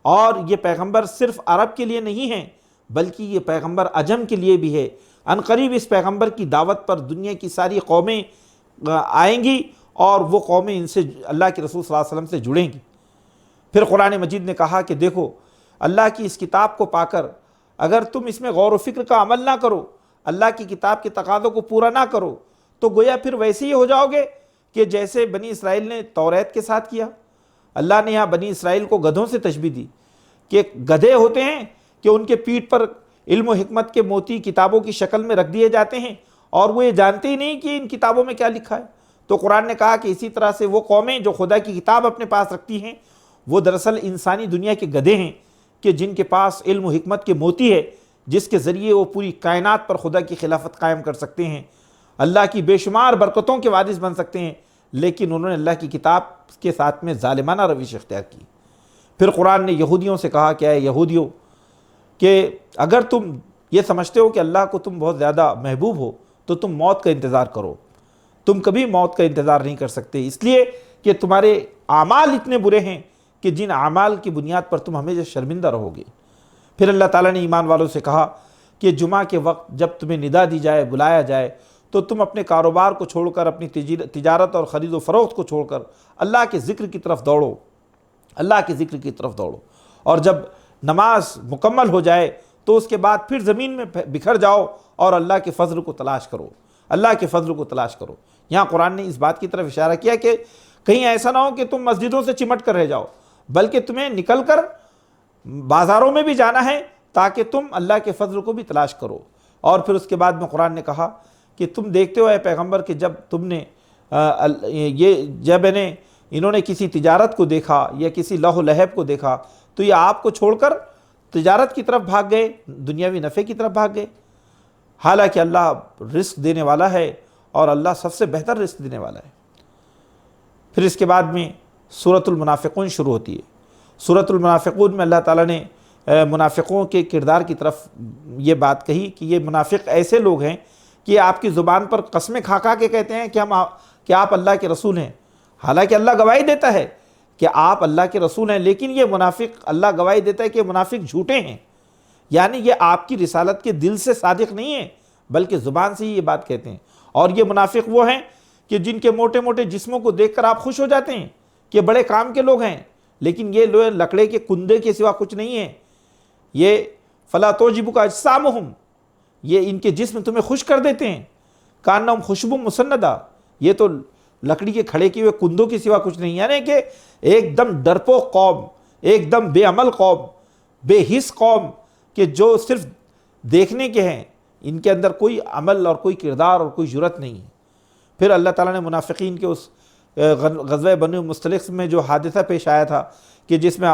اور یہ پیغمبر صرف عرب کے لیے نہیں ہے بلکہ یہ پیغمبر عجم کے لیے بھی ہے۔ عنقریب اس پیغمبر کی دعوت پر دنیا کی ساری قومیں آئیں گی اور وہ قومیں ان سے، اللہ کے رسول صلی اللہ علیہ وسلم سے جڑیں گی۔ پھر قرآن مجید نے کہا کہ دیکھو، اللہ کی اس کتاب کو پا کر اگر تم اس میں غور و فکر کا عمل نہ کرو، اللہ کی کتاب کے تقاضوں کو پورا نہ کرو، تو گویا پھر ویسے ہی ہو جاؤ گے کہ جیسے بنی اسرائیل نے توریت کے ساتھ کیا. اللہ نے یہاں بنی اسرائیل کو گدھوں سے تشبیہ دی کہ گدھے ہوتے ہیں کہ ان کے پیٹھ پر علم و حکمت کے موتی کتابوں کی شکل میں رکھ دیے جاتے ہیں اور وہ یہ جانتے ہی نہیں کہ ان کتابوں میں کیا لکھا ہے. تو قرآن نے کہا کہ اسی طرح سے وہ قومیں جو خدا کی کتاب اپنے پاس رکھتی ہیں وہ دراصل انسانی دنیا کے گدھے ہیں کہ جن کے پاس علم و حکمت کے موتی ہے جس کے ذریعے وہ پوری کائنات پر خدا کی خلافت قائم کر سکتے ہیں, اللہ کی بے شمار برکتوں کے وارث بن سکتے ہیں, لیکن انہوں نے اللہ کی کتاب کے ساتھ میں ظالمانہ روش اختیار کی. پھر قرآن نے یہودیوں سے کہا کہ اے یہودیوں کہ اگر تم یہ سمجھتے ہو کہ اللہ کو تم بہت زیادہ محبوب ہو تو تم موت کا انتظار کرو. تم کبھی موت کا انتظار نہیں کر سکتے, اس لیے کہ تمہارے اعمال اتنے برے ہیں کہ جن اعمال کی بنیاد پر تم ہمیشہ شرمندہ رہو گے. پھر اللہ تعالیٰ نے ایمان والوں سے کہا کہ جمعہ کے وقت جب تمہیں ندا دی جائے, بلایا جائے, تو تم اپنے کاروبار کو چھوڑ کر, اپنی تجارت اور خرید و فروخت کو چھوڑ کر اللہ کے ذکر کی طرف دوڑو, اللہ کے ذکر کی طرف دوڑو. اور جب نماز مکمل ہو جائے تو اس کے بعد پھر زمین میں بکھر جاؤ اور اللہ کے فضل کو تلاش کرو, اللہ کے فضل کو تلاش کرو. یہاں قرآن نے اس بات کی طرف اشارہ کیا کہ کہیں ایسا نہ ہو کہ تم مسجدوں سے چمٹ کر رہ جاؤ, بلکہ تمہیں نکل کر بازاروں میں بھی جانا ہے تاکہ تم اللہ کے فضل کو بھی تلاش کرو. اور پھر اس کے بعد میں قرآن نے کہا کہ تم دیکھتے ہو اے پیغمبر کہ جب تم نے انہوں نے کسی تجارت کو دیکھا یا کسی لہو لہب کو دیکھا تو یہ آپ کو چھوڑ کر تجارت کی طرف بھاگ گئے, دنیاوی نفع کی طرف بھاگ گئے. حالانکہ اللہ رزق دینے والا ہے اور اللہ سب سے بہتر رزق دینے والا ہے. پھر اس کے بعد میں سورۃ المنافقون شروع ہوتی ہے. سورۃ المنافقون میں اللہ تعالیٰ نے منافقوں کے کردار کی طرف یہ بات کہی کہ یہ منافق ایسے لوگ ہیں کہ آپ کی زبان پر قسمیں کھا کھا کے کہتے ہیں کہ آپ اللہ کے رسول ہیں, حالانکہ اللہ گواہی دیتا ہے کہ آپ اللہ کے رسول ہیں, لیکن یہ منافق اللہ گواہی دیتا ہے کہ منافق جھوٹے ہیں. یعنی یہ آپ کی رسالت کے دل سے صادق نہیں ہیں بلکہ زبان سے ہی یہ بات کہتے ہیں. اور یہ منافق وہ ہیں کہ جن کے موٹے موٹے جسموں کو دیکھ کر آپ خوش ہو جاتے ہیں کہ بڑے کام کے لوگ ہیں, لیکن یہ لوگ لکڑے کے کندے کے سوا کچھ نہیں ہیں. یہ فلا تعجبک اجسامہم, یہ ان کے جسم تمہیں خوش کر دیتے ہیں. کانہم خشب مسندہ, یہ تو لکڑی کے کھڑے کیے ہوئے کندوں کے سوا کچھ نہیں. یعنی کہ ایک دم ڈرپوک قوم, ایک دم بے عمل قوم, بے حس قوم کہ جو صرف دیکھنے کے ہیں, ان کے اندر کوئی عمل اور کوئی کردار اور کوئی جرأت نہیں ہے. پھر اللہ تعالیٰ نے منافقین کے اس غزوہ بنو مصطلق میں جو حادثہ پیش آیا تھا کہ جس میں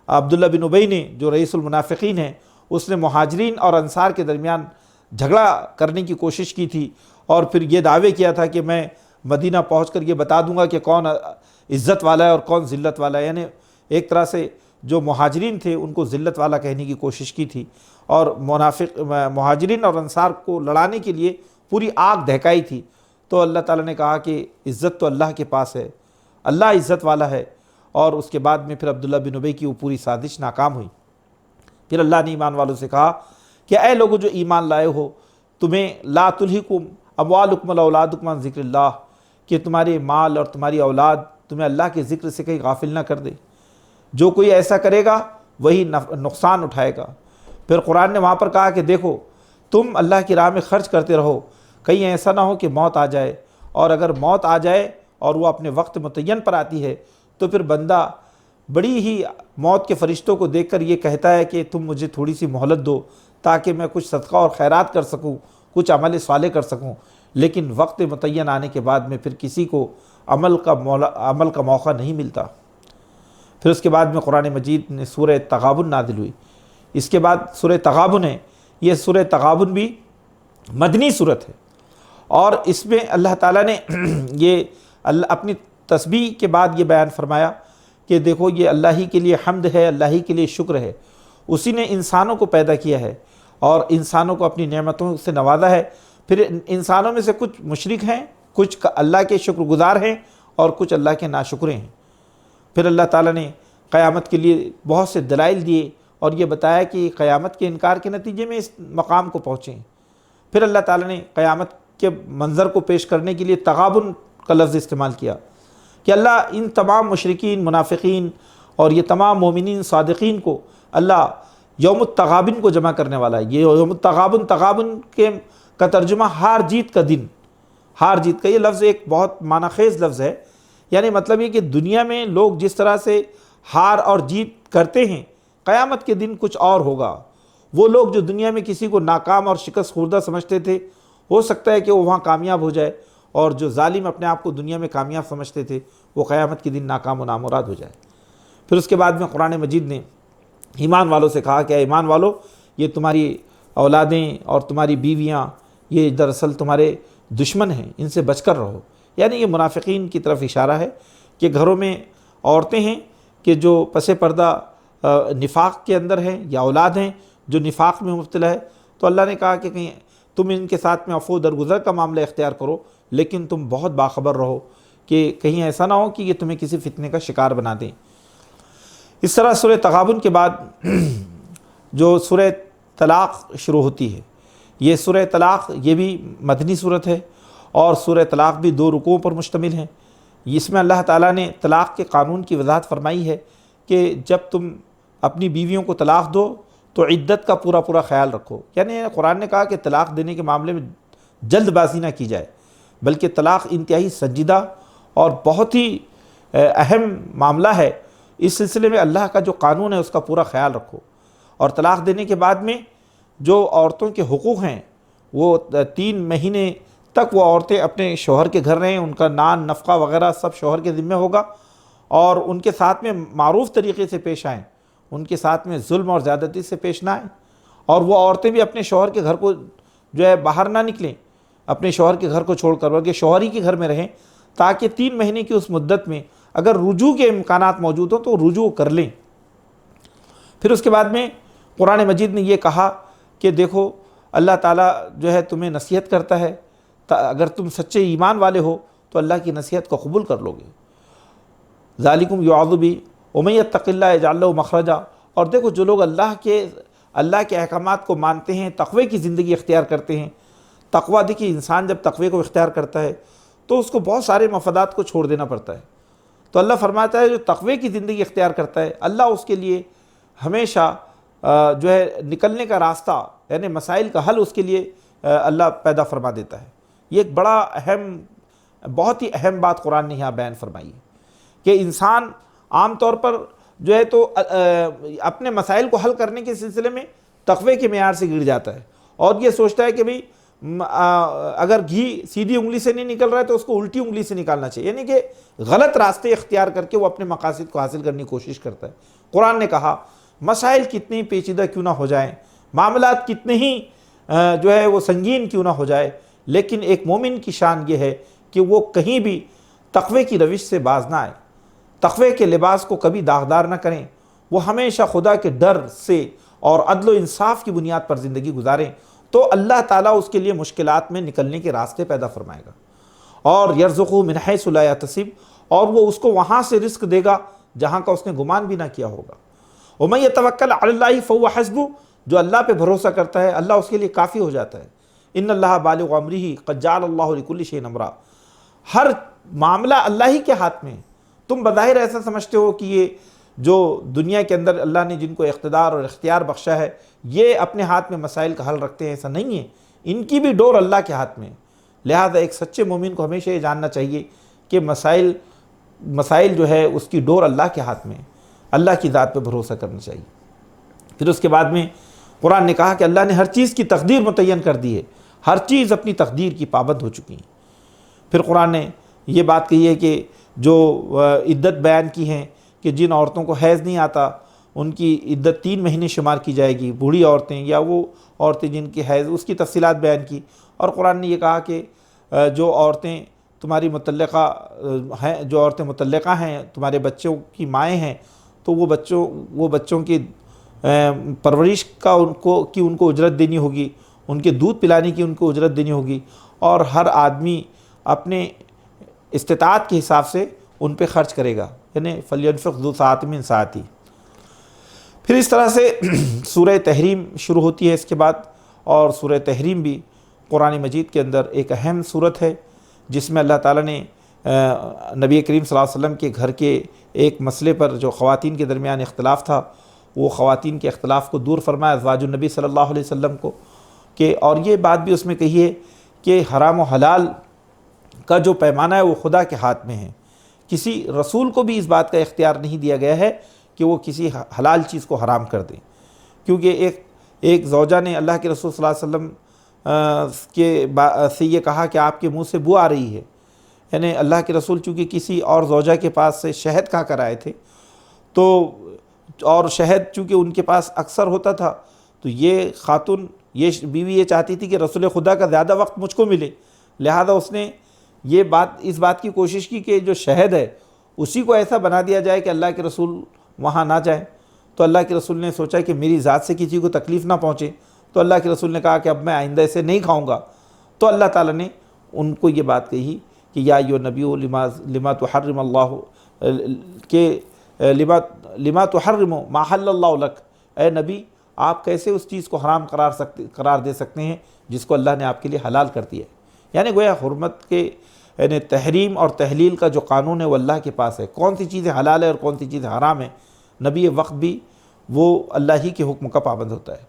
عبداللہ بن ابی نے جو رئیس المنافقین ہیں اس نے مہاجرین اور انصار کے درمیان جھگڑا کرنے کی کوشش کی تھی اور پھر یہ دعوے کیا تھا کہ میں مدینہ پہنچ کر یہ بتا دوں گا کہ کون عزت والا ہے اور کون ذلت والا ہے. یعنی ایک طرح سے جو مہاجرین تھے ان کو ذلت والا کہنے کی کوشش کی تھی اور مہاجرین اور انصار کو لڑانے کے لیے پوری آگ دہکائی تھی. تو اللہ تعالیٰ نے کہا کہ عزت تو اللہ کے پاس ہے, اللہ عزت والا ہے. اور اس کے بعد میں پھر عبداللہ بن ابی کی وہ پوری سازش ناکام ہوئی. پھر اللہ نے ایمان والوں سے کہا کہ اے لوگوں جو ایمان لائے ہو, تمہیں لا تلہکم اموالکم ولا اولادکم عن ذکر اللہ, کہ تمہارے مال اور تمہاری اولاد تمہیں اللہ کے ذکر سے کہیں غافل نہ کر دے. جو کوئی ایسا کرے گا وہی نقصان اٹھائے گا. پھر قرآن نے وہاں پر کہا کہ دیکھو تم اللہ کی راہ میں خرچ کرتے رہو, کہیں ایسا نہ ہو کہ موت آ جائے, اور اگر موت آ جائے اور وہ اپنے وقت متعین پر آتی ہے تو پھر بندہ بڑی ہی موت کے فرشتوں کو دیکھ کر یہ کہتا ہے کہ تم مجھے تھوڑی سی مہلت دو تاکہ میں کچھ صدقہ اور خیرات کر سکوں, کچھ عمل صالح کر سکوں. لیکن وقت متعین آنے کے بعد میں پھر کسی کو عمل کا موقع نہیں ملتا. پھر اس کے بعد میں قرآن مجید نے سورہ تغابن نازل ہوئی. اس کے بعد سورہ تغابن ہے. یہ سورہ تغابن بھی مدنی صورت ہے اور اس میں اللہ تعالیٰ نے یہ اپنی تسبیح کے بعد یہ بیان فرمایا کہ دیکھو یہ اللہ ہی کے لیے حمد ہے, اللہ ہی کے لیے شکر ہے. اسی نے انسانوں کو پیدا کیا ہے اور انسانوں کو اپنی نعمتوں سے نوازا ہے. پھر انسانوں میں سے کچھ مشرک ہیں, کچھ اللہ کے شکر گزار ہیں اور کچھ اللہ کے ناشکرے ہیں. پھر اللہ تعالیٰ نے قیامت کے لیے بہت سے دلائل دیے اور یہ بتایا کہ قیامت کے انکار کے نتیجے میں اس مقام کو پہنچے ہیں. پھر اللہ تعالیٰ نے قیامت کے منظر کو پیش کرنے کے لیے تغابن کا لفظ استعمال کیا کہ اللہ ان تمام مشرکین, منافقین اور یہ تمام مومنین صادقین کو اللہ یوم التغابن کو جمع کرنے والا ہے. یہ یوم التغابن, تغابن کا ترجمہ ہار جیت کا دن, ہار جیت کا یہ لفظ ایک بہت معنی خیز لفظ ہے، یعنی مطلب یہ کہ دنیا میں لوگ جس طرح سے ہار اور جیت کرتے ہیں، قیامت کے دن کچھ اور ہوگا۔ وہ لوگ جو دنیا میں کسی کو ناکام اور شکست خوردہ سمجھتے تھے، ہو سکتا ہے کہ وہ وہاں کامیاب ہو جائے، اور جو ظالم اپنے آپ کو دنیا میں کامیاب سمجھتے تھے وہ قیامت کے دن ناکام و نامراد ہو جائے۔ پھر اس کے بعد میں قرآن مجید نے ایمان والوں سے کہا کہ اے ایمان والو، یہ تمہاری اولادیں اور تمہاری بیویاں یہ دراصل تمہارے دشمن ہیں، ان سے بچ کر رہو۔ یعنی یہ منافقین کی طرف اشارہ ہے کہ گھروں میں عورتیں ہیں کہ جو پس پردہ نفاق کے اندر ہیں، یا اولاد ہیں جو نفاق میں مبتلا ہے، تو اللہ نے کہا کہ کہیں تم ان کے ساتھ میں عفو درگزر کا معاملہ اختیار کرو، لیکن تم بہت باخبر رہو کہ کہیں ایسا نہ ہو کہ یہ تمہیں کسی فتنے کا شکار بنا دیں۔ اس طرح سورہ تغابن کے بعد جو سورہ طلاق شروع ہوتی ہے، یہ سورہ طلاق یہ بھی مدنی صورت ہے، اور سورہ طلاق بھی 2 رکوعوں پر مشتمل ہے۔ اس میں اللہ تعالیٰ نے طلاق کے قانون کی وضاحت فرمائی ہے کہ جب تم اپنی بیویوں کو طلاق دو تو عدت کا پورا خیال رکھو۔ یعنی قرآن نے کہا کہ طلاق دینے کے معاملے میں جلد بازی نہ کی جائے، بلکہ طلاق انتہائی سنجیدہ اور بہت ہی اہم معاملہ ہے۔ اس سلسلے میں اللہ کا جو قانون ہے اس کا پورا خیال رکھو، اور طلاق دینے کے بعد میں جو عورتوں کے حقوق ہیں وہ 3 مہینے تک وہ عورتیں اپنے شوہر کے گھر رہیں، ان کا نان نفقہ وغیرہ سب شوہر کے ذمہ ہوگا، اور ان کے ساتھ میں معروف طریقے سے پیش آئیں، ان کے ساتھ میں ظلم اور زیادتی سے پیش نہ آئیں، اور وہ عورتیں بھی اپنے شوہر کے گھر کو جو ہے باہر نہ نکلیں اپنے شوہر کے گھر کو چھوڑ کر، بلکہ شوہر ہی کے گھر میں رہیں، تاکہ 3 مہینے کی اس مدت میں اگر رجوع کے امکانات موجود ہوں تو رجوع کر لیں۔ پھر اس کے بعد میں قرآن مجید نے یہ کہا کہ دیکھو اللہ تعالیٰ جو ہے تمہیں نصیحت کرتا ہے، اگر تم سچے ایمان والے ہو تو اللہ کی نصیحت کو قبول کر لو گے۔ ذالکم یوعظ بہ ومن یتق اللہ یجعل لہ مخرجا، اور دیکھو جو لوگ اللہ کے احکامات کو مانتے ہیں، تقوی کی زندگی اختیار کرتے ہیں۔ تقوی دیکھیے، انسان جب تقوی کو اختیار کرتا ہے تو اس کو بہت سارے مفادات کو چھوڑ دینا پڑتا ہے، تو اللہ فرماتا ہے جو تقوی کی زندگی اختیار کرتا ہے اللہ اس کے لیے ہمیشہ جو ہے نکلنے کا راستہ، یعنی مسائل کا حل اس کے لیے اللہ پیدا فرما دیتا ہے۔ یہ ایک بڑا بہت ہی اہم بات قرآن نے یہاں بیان فرمائی ہے کہ انسان عام طور پر جو ہے تو اپنے مسائل کو حل کرنے کے سلسلے میں تقوی کے معیار سے گر جاتا ہے، اور یہ سوچتا ہے کہ بھئی اگر گھی سیدھی انگلی سے نہیں نکل رہا ہے تو اس کو الٹی انگلی سے نکالنا چاہیے، یعنی کہ غلط راستے اختیار کر کے وہ اپنے مقاصد کو حاصل کرنے کی کوشش کرتا ہے۔ قرآن نے کہا مسائل کتنی پیچیدہ کیوں نہ ہو جائیں، معاملات کتنے ہی جو ہے وہ سنگین کیوں نہ ہو جائے، لیکن ایک مومن کی شان یہ ہے کہ وہ کہیں بھی تقوی کی روش سے باز نہ آئے، تقوی کے لباس کو کبھی داغدار نہ کریں، وہ ہمیشہ خدا کے ڈر سے اور عدل و انصاف کی بنیاد پر زندگی گزاریں، تو اللہ تعالیٰ اس کے لیے مشکلات میں نکلنے کے راستے پیدا فرمائے گا، اور یرزقہ من حیث لا یحتسب، اور وہ اس کو وہاں سے رزق دے گا جہاں کا اس نے گمان بھی نہ کیا ہوگا۔ ومن یتوکل علی اللہ فہو حسبہ، جو اللہ پہ بھروسہ کرتا ہے اللہ اس کے لیے کافی ہو جاتا ہے۔ ان اللہ بالغ امرہ قد جعل اللہ لکل شیء امرا، ہر معاملہ اللہ ہی کے ہاتھ میں ہے۔ تم بظاہر ایسا سمجھتے ہو کہ یہ جو دنیا کے اندر اللہ نے جن کو اقتدار اور اختیار بخشا ہے یہ اپنے ہاتھ میں مسائل کا حل رکھتے ہیں، ایسا نہیں ہے، ان کی بھی ڈور اللہ کے ہاتھ میں ہے۔ لہذا ایک سچے مومن کو ہمیشہ یہ جاننا چاہیے کہ مسائل جو ہے اس کی ڈور اللہ کے ہاتھ میں ہے، اللہ کی ذات پہ بھروسہ کرنا چاہیے۔ پھر اس کے بعد میں قرآن نے کہا کہ اللہ نے ہر چیز کی تقدیر متعین کر دی ہے، ہر چیز اپنی تقدیر کی پابند ہو چکی ہے۔ پھر قرآن نے یہ بات کہی ہے کہ جو عدت بیان کی ہیں کہ جن عورتوں کو حیض نہیں آتا ان کی عدت 3 مہینے شمار کی جائے گی، بوڑھی عورتیں یا وہ عورتیں جن کی حیض، اس کی تفصیلات بیان کی۔ اور قرآن نے یہ کہا کہ جو عورتیں تمہاری متعلقہ ہیں، جو عورتیں متعلقہ ہیں تمہارے بچوں کی مائیں ہیں، تو وہ بچوں کی پرورش کا ان کو اجرت دینی ہوگی، ان کے دودھ پلانے کی ان کو اجرت دینی ہوگی، اور ہر آدمی اپنے استطاعت کے حساب سے ان پہ خرچ کرے گا، یعنی فَلْيَنْفِقْ ذُو سَعَةٍ مِّن سَعَتِهِ۔ پھر اس طرح سے سورہ تحریم شروع ہوتی ہے اس کے بعد، اور سورہ تحریم بھی قرآن مجید کے اندر ایک اہم صورت ہے جس میں اللہ تعالیٰ نے نبی کریم صلی اللہ علیہ وسلم کے گھر کے ایک مسئلے پر جو خواتین کے درمیان اختلاف تھا، وہ خواتین کے اختلاف کو دور فرمایا ازواج النبی صلی اللہ علیہ وسلم کو، کہ اور یہ بات بھی اس میں کہی ہے کہ حرام و حلال کا جو پیمانہ ہے وہ خدا کے ہاتھ میں ہے۔ کسی رسول کو بھی اس بات کا اختیار نہیں دیا گیا ہے کہ وہ کسی حلال چیز کو حرام کر دیں، کیونکہ ایک زوجہ نے اللہ کے رسول صلی اللہ علیہ وسلم سے یہ کہا کہ آپ کے منہ سے بو آ رہی ہے، یعنی اللہ کے رسول چونکہ کسی اور زوجہ کے پاس سے شہد کھا کر آئے تھے، تو اور شہد چونکہ ان کے پاس اکثر ہوتا تھا، تو یہ خاتون یہ بیوی یہ چاہتی تھی کہ رسول خدا کا زیادہ وقت مجھ کو ملے، لہذا اس نے اس بات کی کوشش کی کہ جو شہد ہے اسی کو ایسا بنا دیا جائے کہ اللہ کے رسول وہاں نہ جائیں۔ تو اللہ کے رسول نے سوچا کہ میری ذات سے کسی کو تکلیف نہ پہنچے، تو اللہ کے رسول نے کہا کہ اب میں آئندہ اسے نہیں کھاؤں گا۔ تو اللہ تعالیٰ نے ان کو یہ بات کہی کہ یا ایھا النبی لما تحرم اللہ کہ لما تحرم ما حل اللہ لک، اے نبی آپ کیسے اس چیز کو حرام قرار دے سکتے ہیں جس کو اللہ نے آپ کے لیے حلال کر دیا ہے۔ یعنی گویا حرمت کے یعنی تحریم اور تحلیل کا جو قانون ہے وہ اللہ کے پاس ہے، کون سی چیزیں حلال ہے اور کون سی چیزیں حرام ہیں، نبی وقت بھی وہ اللہ ہی کے حکم کا پابند ہوتا ہے۔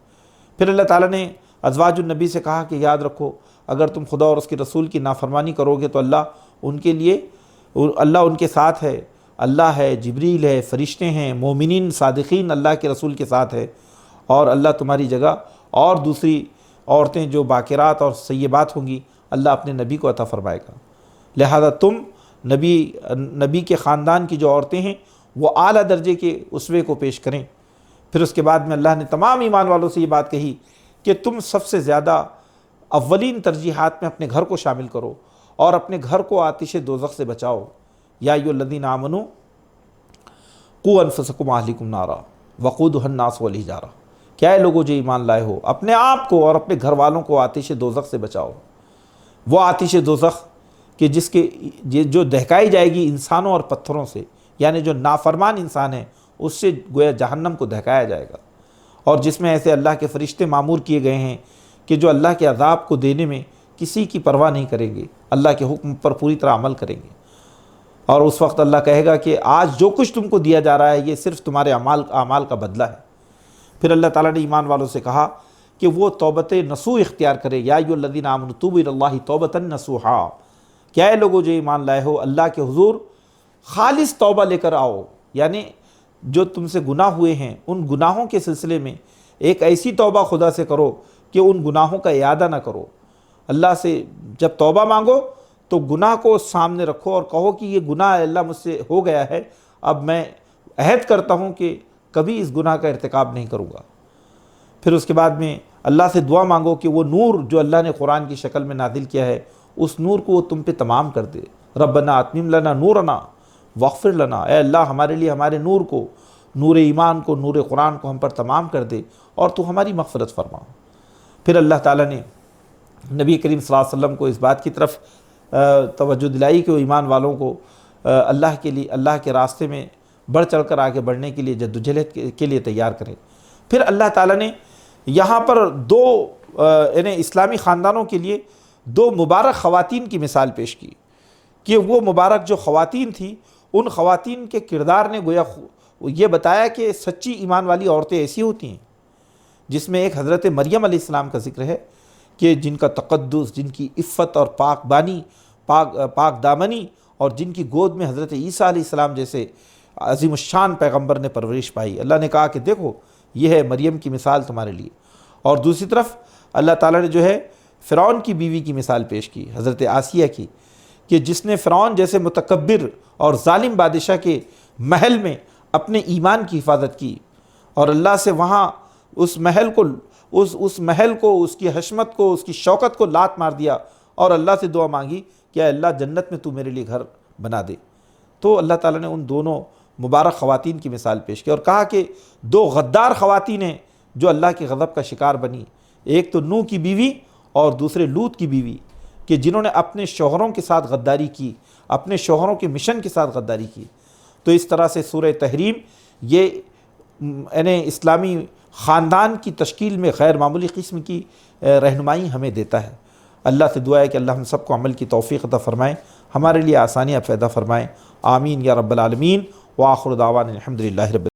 پھر اللہ تعالیٰ نے ازواج النبی سے کہا کہ یاد رکھو اگر تم خدا اور اس کے رسول کی نافرمانی کرو گے تو اللہ ان کے ساتھ ہے، اللہ ہے، جبریل ہے، فرشتے ہیں، مومنین صادقین اللہ کے رسول کے ساتھ ہے، اور اللہ تمہاری جگہ اور دوسری عورتیں جو باکرات اور سیبات ہوں گی اللہ اپنے نبی کو عطا فرمائے گا، لہذا تم نبی کے خاندان کی جو عورتیں ہیں وہ اعلیٰ درجے کے اسوے کو پیش کریں۔ پھر اس کے بعد میں اللہ نے تمام ایمان والوں سے یہ بات کہی کہ تم سب سے زیادہ اولین ترجیحات میں اپنے گھر کو شامل کرو اور اپنے گھر کو آتش دوزخ سے بچاؤ۔ یا ایھا الذین آمنوا قوا انفسکم واہلیکم نارا وقودھا الناس والحجارہ، کیا ہے لوگوں جو ایمان لائے ہو اپنے آپ کو اور اپنے گھر والوں کو آتش دوزخ سے بچاؤ۔ وہ آتش دوزخ کہ جو دہکائی جائے گی انسانوں اور پتھروں سے، یعنی جو نافرمان انسان ہے اس سے گویا جہنم کو دہکایا جائے گا، اور جس میں ایسے اللہ کے فرشتے معمور کیے گئے ہیں کہ جو اللہ کے عذاب کو دینے میں کسی کی پرواہ نہیں کریں گے، اللہ کے حکم پر پوری طرح عمل کریں گے۔ اور اس وقت اللہ کہے گا کہ آج جو کچھ تم کو دیا جا رہا ہے یہ صرف تمہارے اعمال کا بدلہ ہے۔ پھر اللہ تعالیٰ نے ایمان والوں سے کہا کہ وہ توبت نصوح اختیار کرے، یا ایھا الذین آمنوا توبوا الی اللہ توبۃ نصوحا، کیا ہے لوگوں جو ایمان لائے ہو اللہ کے حضور خالص توبہ لے کر آؤ، یعنی جو تم سے گناہ ہوئے ہیں ان گناہوں کے سلسلے میں ایک ایسی توبہ خدا سے کرو کہ ان گناہوں کا اعادہ نہ کرو۔ اللہ سے جب توبہ مانگو تو گناہ کو سامنے رکھو اور کہو کہ یہ گناہ اللہ مجھ سے ہو گیا ہے، اب میں عہد کرتا ہوں کہ کبھی اس گناہ کا ارتکاب نہیں کروں گا۔ پھر اس کے بعد میں اللہ سے دعا مانگو کہ وہ نور جو اللہ نے قرآن کی شکل میں نازل کیا ہے اس نور کو وہ تم پہ تمام کر دے۔ ربنا اتمم لنا نورنا واغفر لنا، اے اللہ ہمارے لیے ہمارے نور کو، نور ایمان کو، نور قرآن کو ہم پر تمام کر دے اور تو ہماری مغفرت فرما۔ پھر اللہ تعالیٰ نے نبی کریم صلی اللہ علیہ وسلم کو اس بات کی طرف توجہ دلائی کہ وہ ایمان والوں کو اللہ کے راستے میں بڑھ چڑھ کر آگے بڑھنے کے لیے جدوجہد کے لیے تیار کریں۔ پھر اللہ تعالیٰ نے یہاں پر یعنی اسلامی خاندانوں کے لیے دو مبارک خواتین کی مثال پیش کی کہ وہ مبارک جو خواتین تھیں ان خواتین کے کردار نے گویا یہ بتایا کہ سچی ایمان والی عورتیں ایسی ہوتی ہیں، جس میں ایک حضرت مریم علیہ السلام کا ذکر ہے کہ جن کا تقدس، جن کی عفت اور پاک دامنی اور جن کی گود میں حضرت عیسیٰ علیہ السلام جیسے عظیم الشان پیغمبر نے پرورش پائی۔ اللہ نے کہا کہ دیکھو یہ ہے مریم کی مثال تمہارے لیے۔ اور دوسری طرف اللہ تعالیٰ نے جو ہے فرعون کی بیوی کی مثال پیش کی، حضرت آسیہ کی، کہ جس نے فرعون جیسے متکبر اور ظالم بادشاہ کے محل میں اپنے ایمان کی حفاظت کی اور اللہ سے وہاں اس محل کو اس کی حشمت کو، اس کی شوکت کو لات مار دیا اور اللہ سے دعا مانگی کہ اے اللہ جنت میں تو میرے لیے گھر بنا دے۔ تو اللہ تعالیٰ نے ان دونوں مبارک خواتین کی مثال پیش کی اور کہا کہ دو غدار خواتین ہیں جو اللہ کے غضب کا شکار بنی، ایک تو نوح کی بیوی اور دوسرے لوط کی بیوی، کہ جنہوں نے اپنے شوہروں کے ساتھ غداری کی، اپنے شوہروں کے مشن کے ساتھ غداری کی۔ تو اس طرح سے سورہ تحریم یہ یعنی اسلامی خاندان کی تشکیل میں غیر معمولی قسم کی رہنمائی ہمیں دیتا ہے۔ اللہ سے دعا ہے کہ اللہ ہم سب کو عمل کی توفیق عطا فرمائیں، ہمارے لیے آسانیاں پیدا فرمائیں، آمین یا رب العالمین۔ وآخر دعوانا الحمدللہ رب